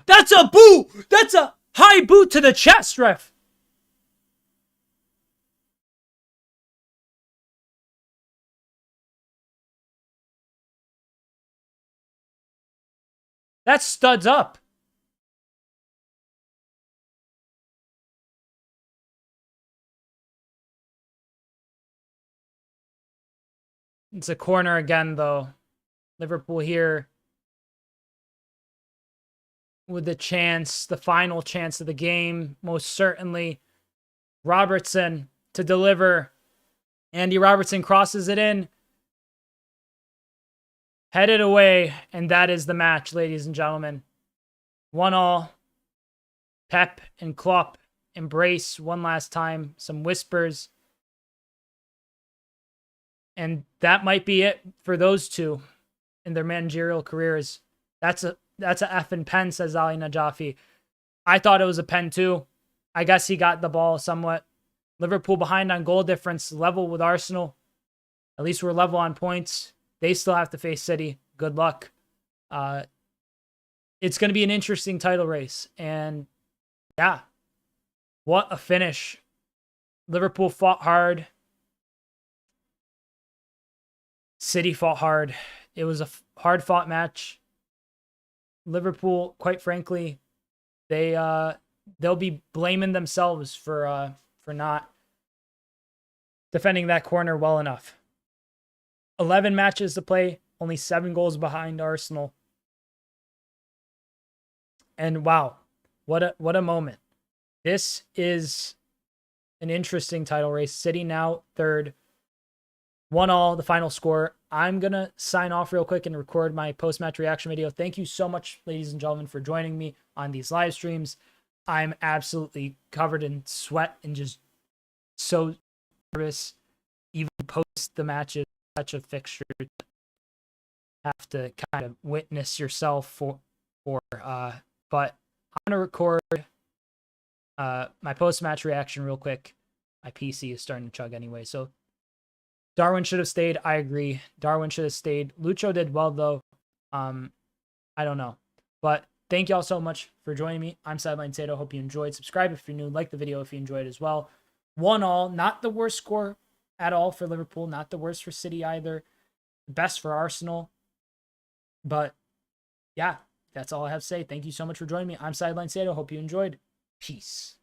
That's a boot! That's a high boot to the chest, ref! That studs up. It's a corner again, though. Liverpool here with the chance, the final chance of the game, most certainly. Robertson to deliver. Andy Robertson crosses it in. Headed away, and that is the match, ladies and gentlemen. 1-1. Pep and Klopp embrace one last time. Some whispers. And that might be it for those two in their managerial careers. That's a effing pen, says Ali Najafi. I thought it was a pen too. I guess he got the ball somewhat. Liverpool behind on goal difference, level with Arsenal. At least we're level on points. They still have to face City. Good luck. It's going to be an interesting title race. And yeah, what a finish. Liverpool fought hard. City fought hard. It was a hard-fought match. Liverpool, quite frankly, they'll be blaming themselves for not defending that corner well enough. 11 matches to play, only 7 goals behind Arsenal. And wow, what a moment. This is an interesting title race. City now third. 1-1, the final score. I'm going to sign off real quick and record my post-match reaction video. Thank you so much, ladies and gentlemen, for joining me on these live streams. I'm absolutely covered in sweat and just so nervous. Even post the matches, such a fixture, have to kind of witness yourself for but I'm gonna record my post-match reaction real quick. My PC is starting to chug anyway. So Darwin should have stayed. I agree. Darwin should have stayed. Lucho did well though. I don't know. But thank y'all so much for joining me. I'm Sideline Sedo. Hope you enjoyed. Subscribe if you're new. Like the video if you enjoyed as well. 1-1. Not the worst score at all for Liverpool. Not the worst for City either. Best for Arsenal. But yeah, that's all I have to say. Thank you so much for joining me. I'm Sideline Sedo. Hope you enjoyed. Peace.